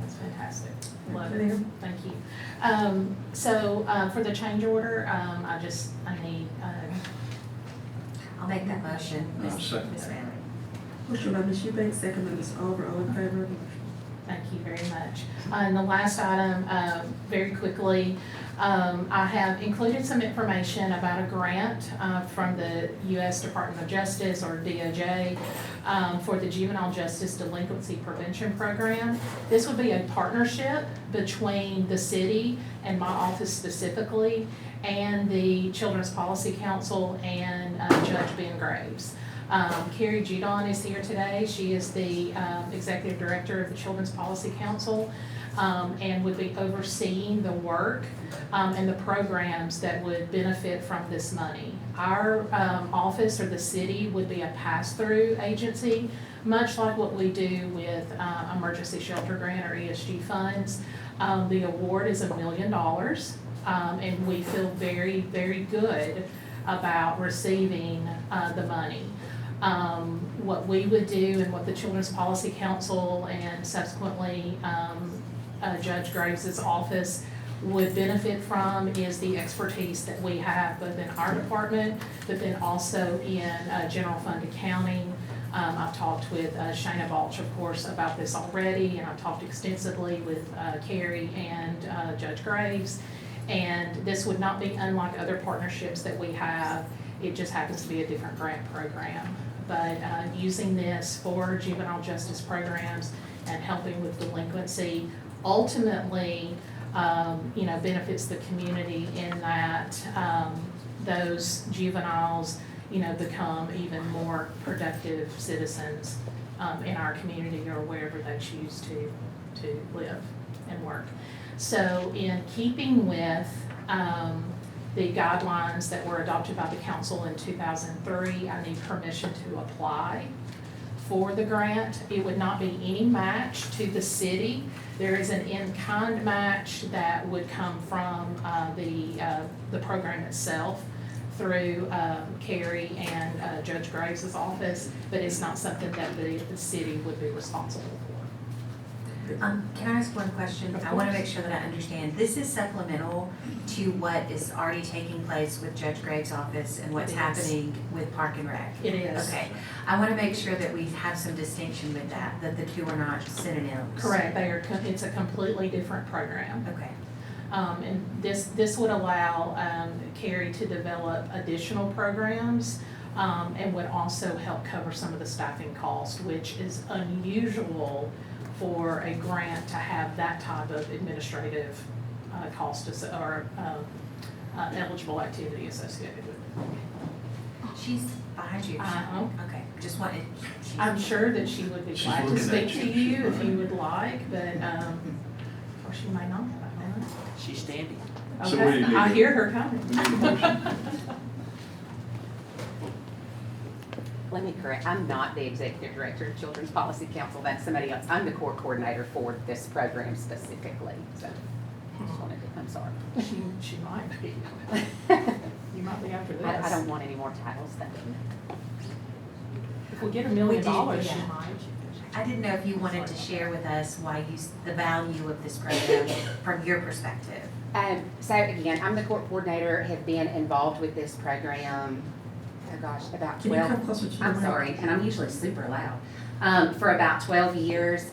That's fantastic. Love it. Thank you. So for the change order, I need, I'll make that motion, I'll Ms. second Ms. Manley. Motion by Ms. Eubanks, second by Ms. Oliver, all in favor? thank you very much. And the last item, very quickly, I have included some information about a grant from the U.S. Department of Justice, or DOJ, for the Juvenile Justice Delinquency Prevention Program. This would be a partnership between the city and my office specifically, and the Children's Policy Council and Judge Ben Graves. Carrie Judon is here today. She is the Executive Director of the Children's Policy Council, and would be overseeing the work and the programs that would benefit from this money. Our office, or the city, would be a pass-through agency, much like what we do with Emergency Shelter Grant or ESG funds. The award is $1 million, and we feel very, very good about receiving the money. What we would do, and what the Children's Policy Council and subsequently Judge Graves' office would benefit from, is the expertise that we have both in our department, but then also in general fund accounting. I've talked with Shana Balch, of course, about this already, and I've talked extensively with Carrie and Judge Graves. And this would not be unlike other partnerships that we have. It just happens to be a different grant program. But using this for juvenile justice programs and helping with delinquency ultimately, benefits the community in that those juveniles, become even more productive citizens in our community or wherever they choose to live and work. So in keeping with the guidelines that were adopted by the council in 2003, I need permission to apply for the grant. It would not be any match to the city. There is an in-kind match that would come from the program itself through Carrie and Judge Graves' office, but it's not something that the city would be responsible for. Can I ask one question? I want to make sure that I understand. This is supplemental to what is already taking place with Judge Graves' office and what's happening with Park and Rec. It is. Okay. I want to make sure that we have some distinction with that the two are not synonyms. Correct. It's a completely different program. Okay. And this would allow Carrie to develop additional programs, and would also help cover some of the staffing costs, which is unusual for a grant to have that type of administrative cost or eligible activity associated with it. She's behind you. Okay. Just wanted. I'm sure that she would be glad to speak to you if you would like, but or she may not. She's standing. So what do you Okay, need I to- hear her coming. We need a motion. Let me correct, I'm not the executive director of Children's Policy Council, that's somebody else. I'm the core coordinator for this program specifically, so just wanted to, I'm sorry. She might be. You might be after this. I don't want any more titles, thank you. If we get $1 We million, do, she yeah. might. I didn't know if you wanted to share with us why the value of this program from your perspective. So again, I'm the court coordinator, have been involved with this program, oh gosh, about Can you 12. come closer to the I'm mic? sorry, and I'm usually super loud. For about 12 years,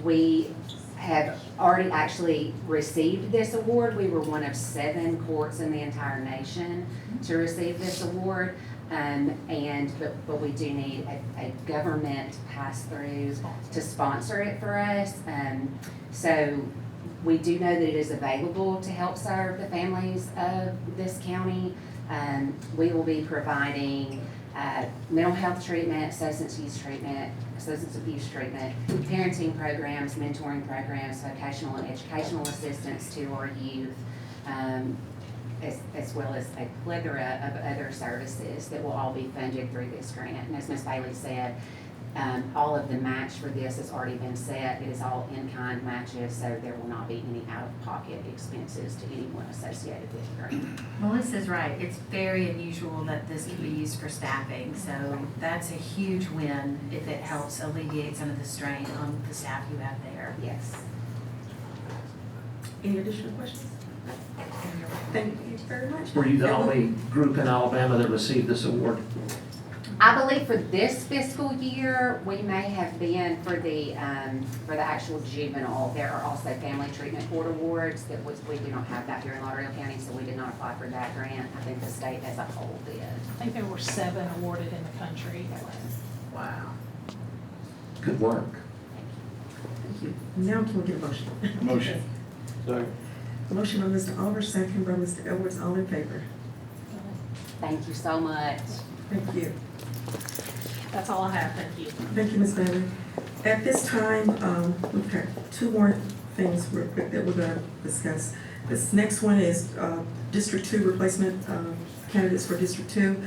we have already actually received this award. We were one of 7 courts in the entire nation to receive this award. But we do need a government pass-through to sponsor it for us. So we do know that it is available to help serve the families of this county. We will be providing mental health treatment, substance abuse treatment, parenting programs, mentoring programs, vocational and educational assistance to our youth, as well as a plethora of other services that will all be funded through this grant. And as Ms. Bailey said, all of the match for this has already been set. It is all in-kind matches, so there will not be any out-of-pocket expenses to anyone associated with the grant. Melissa's right. It's very unusual that this can be used for staffing, so that's a huge win if it helps alleviate some of the strain on the staff you have there. Yes. Any additional questions? Thank you very much. Were you the only group in Alabama that received this award? I believe for this fiscal year, we may have been for the actual juvenile. There are also family treatment court awards that we do not have that here in Lauderdale County, so we did not apply for that grant. I think the state as a whole did. I think there were 7 awarded in the country. Wow. Good work. Thank you. Now can we get a motion? Motion. A motion by Mr. Oliver, second by Mr. Edwards, all in favor? Thank you so much. Thank you. That's all I have, thank you. Thank you, Ms. Bailey. At this time, we've got 2 more things real quick that we're gonna discuss. This next one is District 2 replacement candidates for District 2.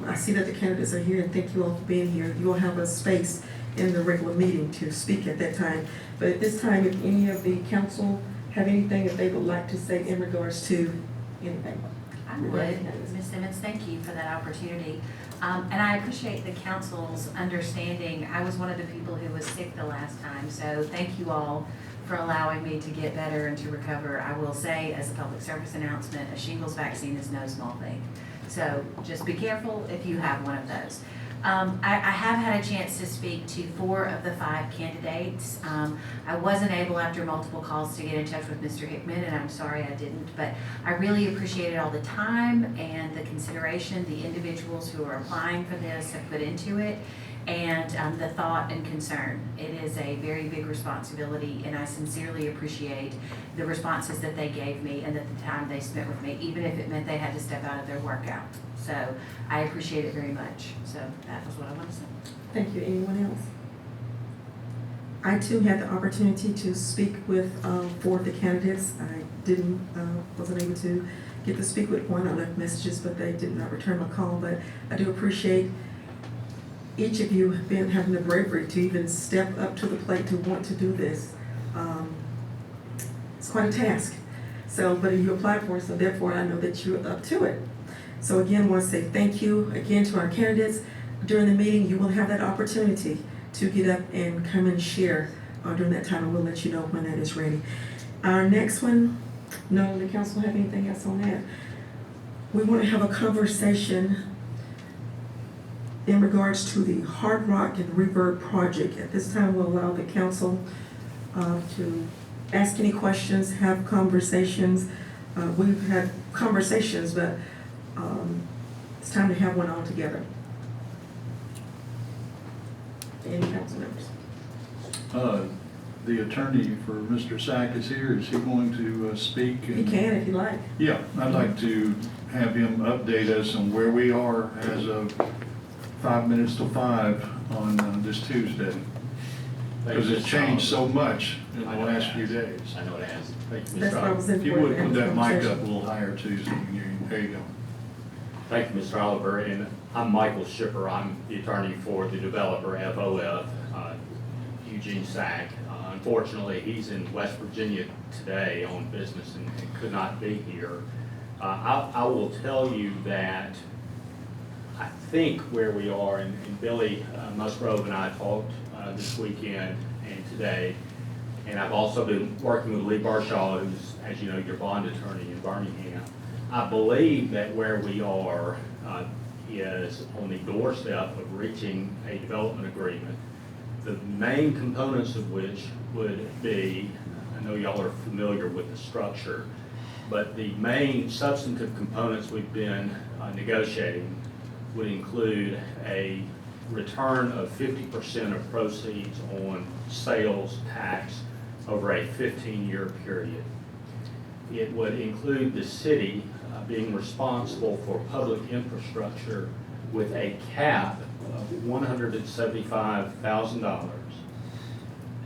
I see that the candidates are here, and thank you all for being here. You will have a space in the regular meeting to speak at that time. But at this time, if any of the council have anything that they would like to say in regards to anything. I would, Ms. Simmons, thank you for that opportunity. And I appreciate the council's understanding. I was one of the people who was sick the last time, so thank you all for allowing me to get better and to recover. I will say, as a public service announcement, a shingles vaccine is no small thing. So just be careful if you have one of those. I have had a chance to speak to 4 of the 5 candidates. I wasn't able, after multiple calls, to get in touch with Mr. Hickman, and I'm sorry I didn't, but I really appreciated all the time and the consideration the individuals who are applying for this have put into it, and the thought and concern. It is a very big responsibility, and I sincerely appreciate the responses that they gave me and the time they spent with me, even if it meant they had to step out of their workout. So I appreciate it very much. So that was what I want to say. Thank you. Anyone else? I too had the opportunity to speak with 4 of the candidates. I wasn't able to get to speak with one. I left messages, but they did not return my call. But I do appreciate each of you having the bravery to even step up to the plate to want to do this. It's quite a task. So, but you applied for it, so therefore I know that you're up to it. So again, I want to say thank you again to our candidates. During the meeting, you will have that opportunity to get up and come and share during that time, and we'll let you know when that is ready. Our next one, no, the council have anything else on that? We want to have a conversation in regards to the Hard Rock and Reverb project. At this time, we'll allow the council to ask any questions, have conversations. We've had conversations, but it's time to have one all together. Any council members? The attorney for Mr. Sack is here. Is he going to speak? You can if you like. Yeah, I'd like to have him update us on where we are as of 5 minutes to 5 on this Tuesday. Because it's changed so much in the I know last it few has. days. I know it has. Thank you, Mr. That's why I was Oliver. If you important would to put have that this mic up a conversation. little higher too, so we can hear you. There you go. Thank you, Mr. Oliver, and I'm Michael Shipper. I'm the attorney for the developer FOF, Eugene Sack. Unfortunately, he's in West Virginia today on business and could not be here. I will tell you that I think where we are, and Billy Musgrove and I talked this weekend and today, and I've also been working with Lee Barshaw, who's, as you know, your bond attorney in Birmingham. I believe that where we are is on the doorstep of reaching a development agreement, the main components of which would be, I know y'all are familiar with the structure, but the main substantive components we've been negotiating would include a return of 50% of proceeds on sales tax over a 15-year period. It would include the city being responsible for public infrastructure with a cap of $175,000.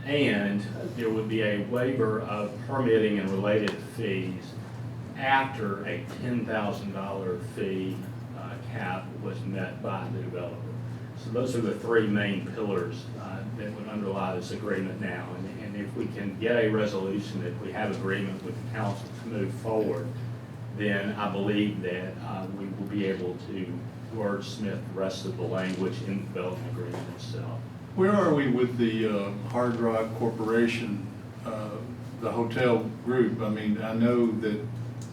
And there would be a waiver of permitting and related fees after a $10,000 fee cap was met by the developer. So those are the three main pillars that would underlie this agreement now. And if we can get a resolution, if we have agreement with the council to move forward, then I believe that we will be able to wordsmith the rest of the language in the development agreement itself. Where are we with the Hard Rock Corporation, the hotel group? I mean, I know that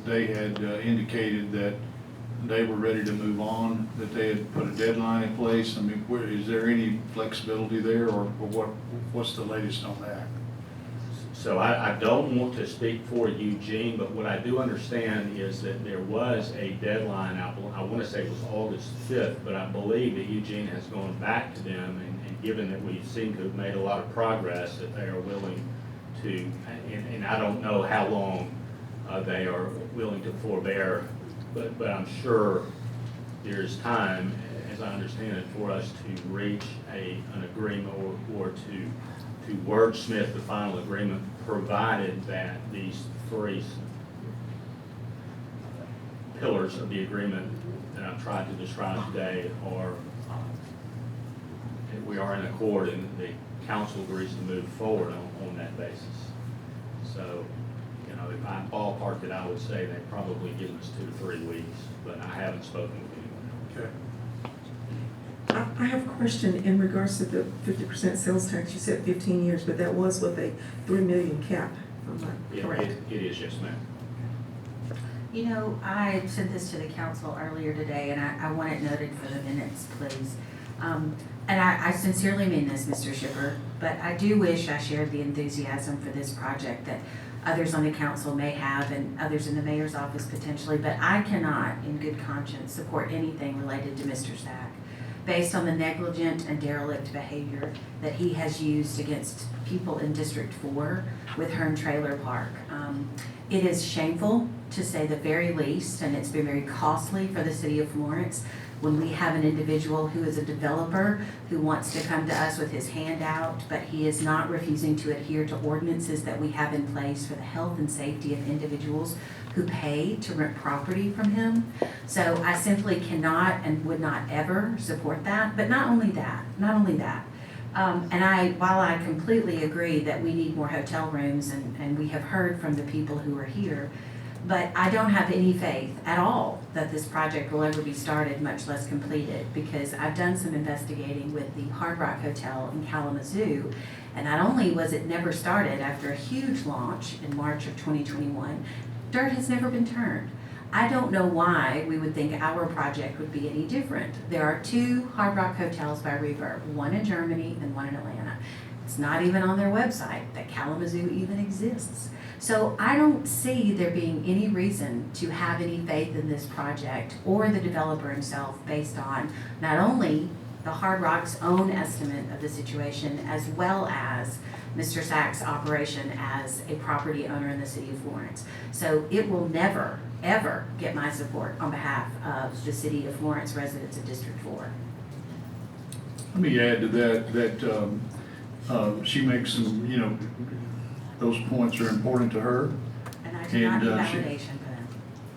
they had indicated that they were ready to move on, that they had put a deadline in place. I mean, is there any flexibility there, or what's the latest on that? So I don't want to speak for Eugene, but what I do understand is that there was a deadline, I want to say it was August 5th, but I believe that Eugene has gone back to them, and given that we seem to have made a lot of progress, that they are willing to, and I don't know how long they are willing to forbear, but I'm sure there's time, as I understand it, for us to reach an agreement or to wordsmith the final agreement, provided that these three pillars of the agreement that I've tried to describe today are, we are in accord and the council agrees to move forward on that basis. So, you know, if I ballparked it, I would say they've probably given us 2 to 3 weeks, but I haven't spoken with anyone. Okay. I have a question in regards to the 50% sales tax. You said 15 years, but that was with a $3 million cap, if I'm not correct. It is, yes, ma'am. You know, I sent this to the council earlier today, and I want it noted for the minutes, please. And I sincerely mean this, Mr. Shipper, but I do wish I shared the enthusiasm for this project that others on the council may have and others in the mayor's office potentially, but I cannot, in good conscience, support anything related to Mr. Sack based on the negligent and derelict behavior that he has used against people in District 4 with Hearn Trailer Park. It is shameful, to say the very least, and it's been very costly for the city of Florence when we have an individual who is a developer who wants to come to us with his hand out, but he is not refusing to adhere to ordinances that we have in place for the health and safety of individuals who pay to rent property from him. So I simply cannot and would not ever support that. But not only that, and while I completely agree that we need more hotel rooms, and we have heard from the people who are here, but I don't have any faith at all that this project will ever be started, much less completed, because I've done some investigating with the Hard Rock Hotel in Kalamazoo, and not only was it never started after a huge launch in March of 2021, dirt has never been turned. I don't know why we would think our project would be any different. There are 2 Hard Rock hotels by Reverb, one in Germany and one in Atlanta. It's not even on their website that Kalamazoo even exists. So I don't see there being any reason to have any faith in this project or the developer himself based on not only the Hard Rock's own estimate of the situation, as well as Mr. Sack's operation as a property owner in the city of Florence. So it will never, ever get my support on behalf of the city of Florence residents of District 4. Let me add to that, She makes some, you know, those points are important to her. And I do not need And, she- validation,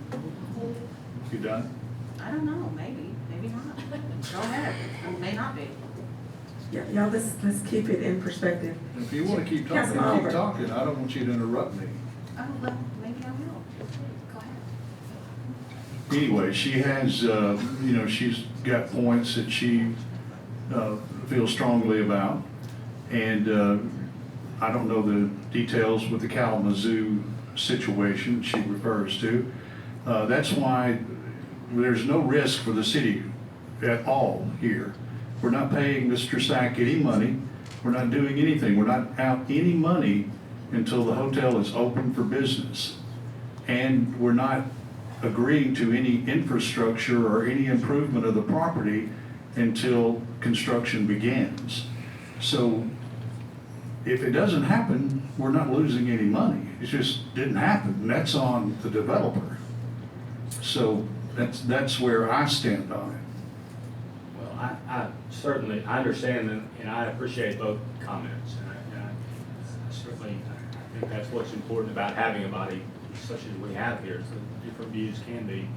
but You done? I don't know, maybe not. Go ahead, it may not be. Yeah, y'all, let's keep it in perspective. If you want to keep talking, Councilman Oliver. keep talking. I don't want you to interrupt me. Oh, well, maybe I will. Go ahead. Anyway, she has, you know, she's got points that she feels strongly about. And I don't know the details with the Kalamazoo situation she refers to. That's why there's no risk for the city at all here. We're not paying Mr. Sack any money. We're not doing anything. We're not out any money until the hotel is open for business. And we're not agreeing to any infrastructure or any improvement of the property until construction begins. So if it doesn't happen, we're not losing any money. It just didn't happen, and that's on the developer. So that's where I stand on it. Well, I certainly, I understand and I appreciate both comments. And I certainly, I think that's what's important about having a body such as we have here, so that different views can be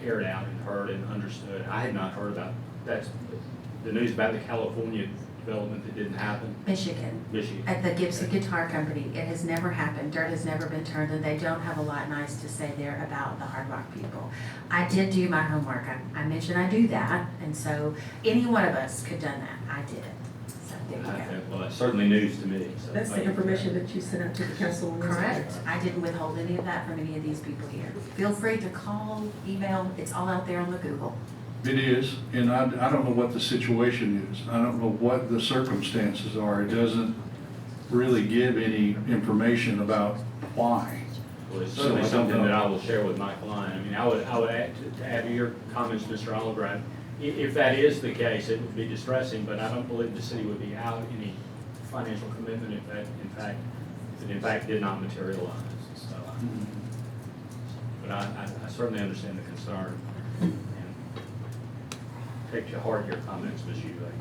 aired out and heard and understood. I had not heard about, that's the news about the California development that didn't happen. Michigan. At the Gibson Guitar Company. It has never happened. Dirt has never been turned, and they don't have a lot nice to say there about the Hard Rock people. I did do my homework. I mentioned I do that, and so any one of us could have done that. I did. So there you go. Well, that's certainly news to me. So That's the thank you for that. information that you sent out to the council. Correct. I didn't withhold any of that from any of these people here. Feel free to call, email. It's all out there on the Google. It is, and I don't know what the situation is. I don't know what the circumstances are. It doesn't really give any information about why. Well, it's So certainly I don't something know. that I will share with my client. I mean, I would add to add to your comments, Mr. Oliver, if that is the case, it would be distressing, but I don't believe the city would be out any financial commitment if that, in fact, did not materialize. So, but I certainly understand the concern and take to heart your comments, Ms. Eubank.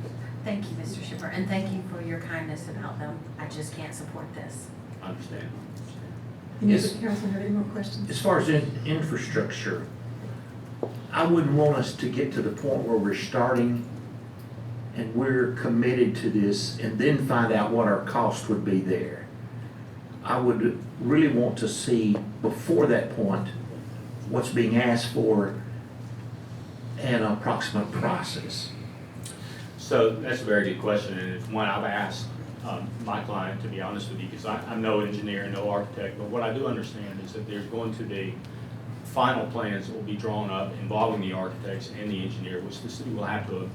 Thank you, Mr. Shipper, and thank you for your kindness about them. I just can't support this. I understand. Any Yes. other councilman have any more questions? As far as infrastructure, I wouldn't want us to get to the point where we're starting and we're committed to this and then find out what our cost would be there. I would really want to see before that point what's being asked for and approximate prices. So that's a very good question, and it's one I've asked my client, to be honest with you, because I'm no engineer, no architect, but what I do understand is that there's going to be final plans that will be drawn up involving the architects and the engineer, which the city will have to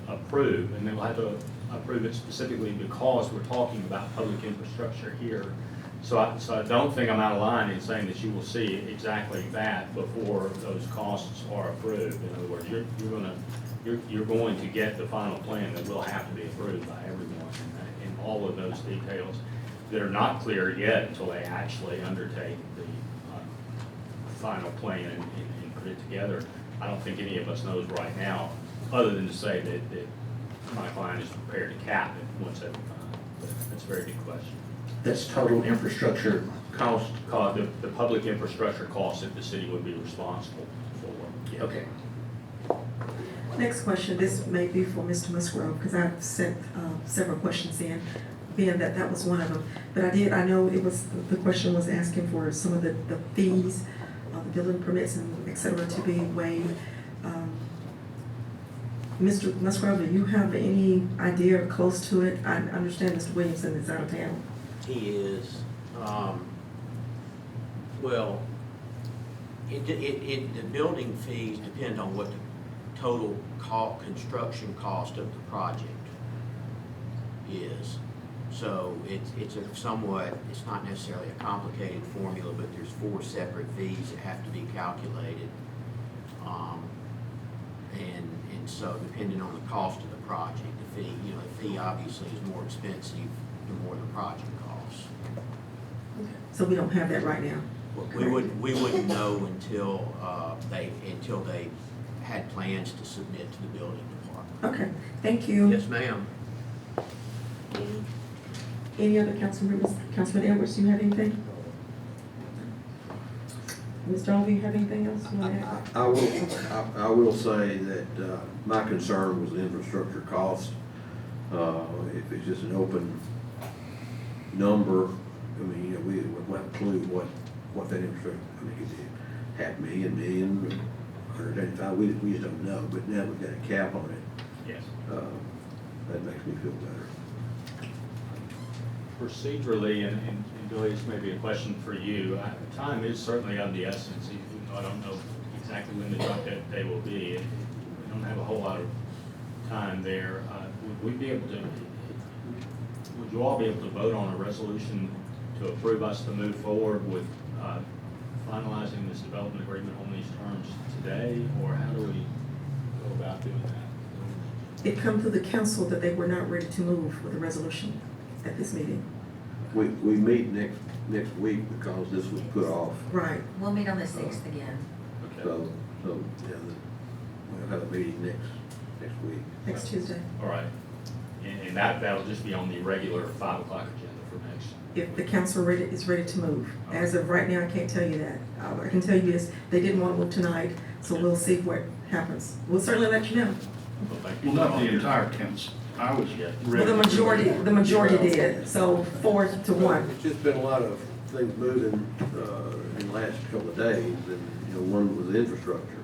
approve, and they will have to approve it specifically because we're talking about public infrastructure here. So I don't think I'm out of line in saying that you will see exactly that before those costs are approved. In other words, you're going to get the final plan that will have to be approved by everyone, and all of those details that are not clear yet until they actually undertake the final plan and put it together. I don't think any of us knows right now, other than to say that my client is prepared to cap it once every time. But that's a very good question. That's total infrastructure cost? The public infrastructure costs that the city would be responsible for. Yeah. Okay. Next question, this may be for Mr. Musgrove, because I've sent several questions in, being that that was one of them. But I know it was, the question was asking for some of the fees, the building permits and et cetera to be waived. Mr. Musgrove, do you have any idea close to it? I understand Mr. Williamson is out of town. He is. Well, the building fees depend on what the total construction cost of the project is. So it's a somewhat, it's not necessarily a complicated formula, but there's 4 separate fees that have to be calculated. And so depending on the cost of the project, the fee obviously is more expensive the more the project costs. So we don't have that right now? We wouldn't know until they had plans to submit to the building department. Okay, thank you. Yes, ma'am. Any other council members? Councilman Edwards, you have anything? Ms. Donovan, you have anything else you want to add? I will say that, my concern was the infrastructure cost. If it's just an open number, I mean, we wouldn't have a clue what that infrastructure, I mean, it could be half million, 185, we just don't know, but now we've got a cap on it. Yes. That makes me feel better. Procedurally, and Billy, this may be a question for you, time is certainly of the essence. Even though I don't know exactly when the drop dead day will be, we don't have a whole lot of time there. Would you all be able to vote on a resolution to approve us to move forward with finalizing this development agreement on these terms today, or how do we go about doing that? It come through the council that they were not ready to move with a resolution at this meeting. We meet next week because this was put off. Right. We'll meet on the 6th again. Okay. So, yeah, we'll have a meeting next week. Next Tuesday. All right. And that'll just be on the regular 5 o'clock agenda for next. If the council is ready to move. As of right now, I can't tell you that. I can tell you is, they didn't want to move tonight, so we'll see what happens. We'll certainly let you know. Well, thank you. Well, not the entire council. I was Well, ready. the majority did, so 4-1. It's just been a lot of things moving, in the last couple of days, and, one was the infrastructure.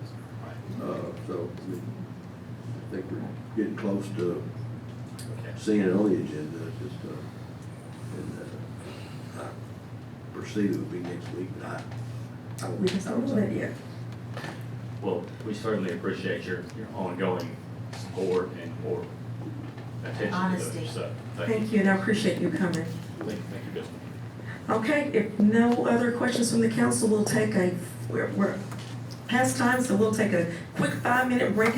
So, I mean, I think we're getting close to seeing it on the agenda, just, and, I perceive it would be next week, but I We just don't know that yet. Well, we certainly appreciate your ongoing support and for attention to Honesty. this. So, Thank you, and I appreciate you coming. Thank you, Bill. Okay, if no other questions from the council, we'll take we're past time, so we'll take a quick 5-minute break and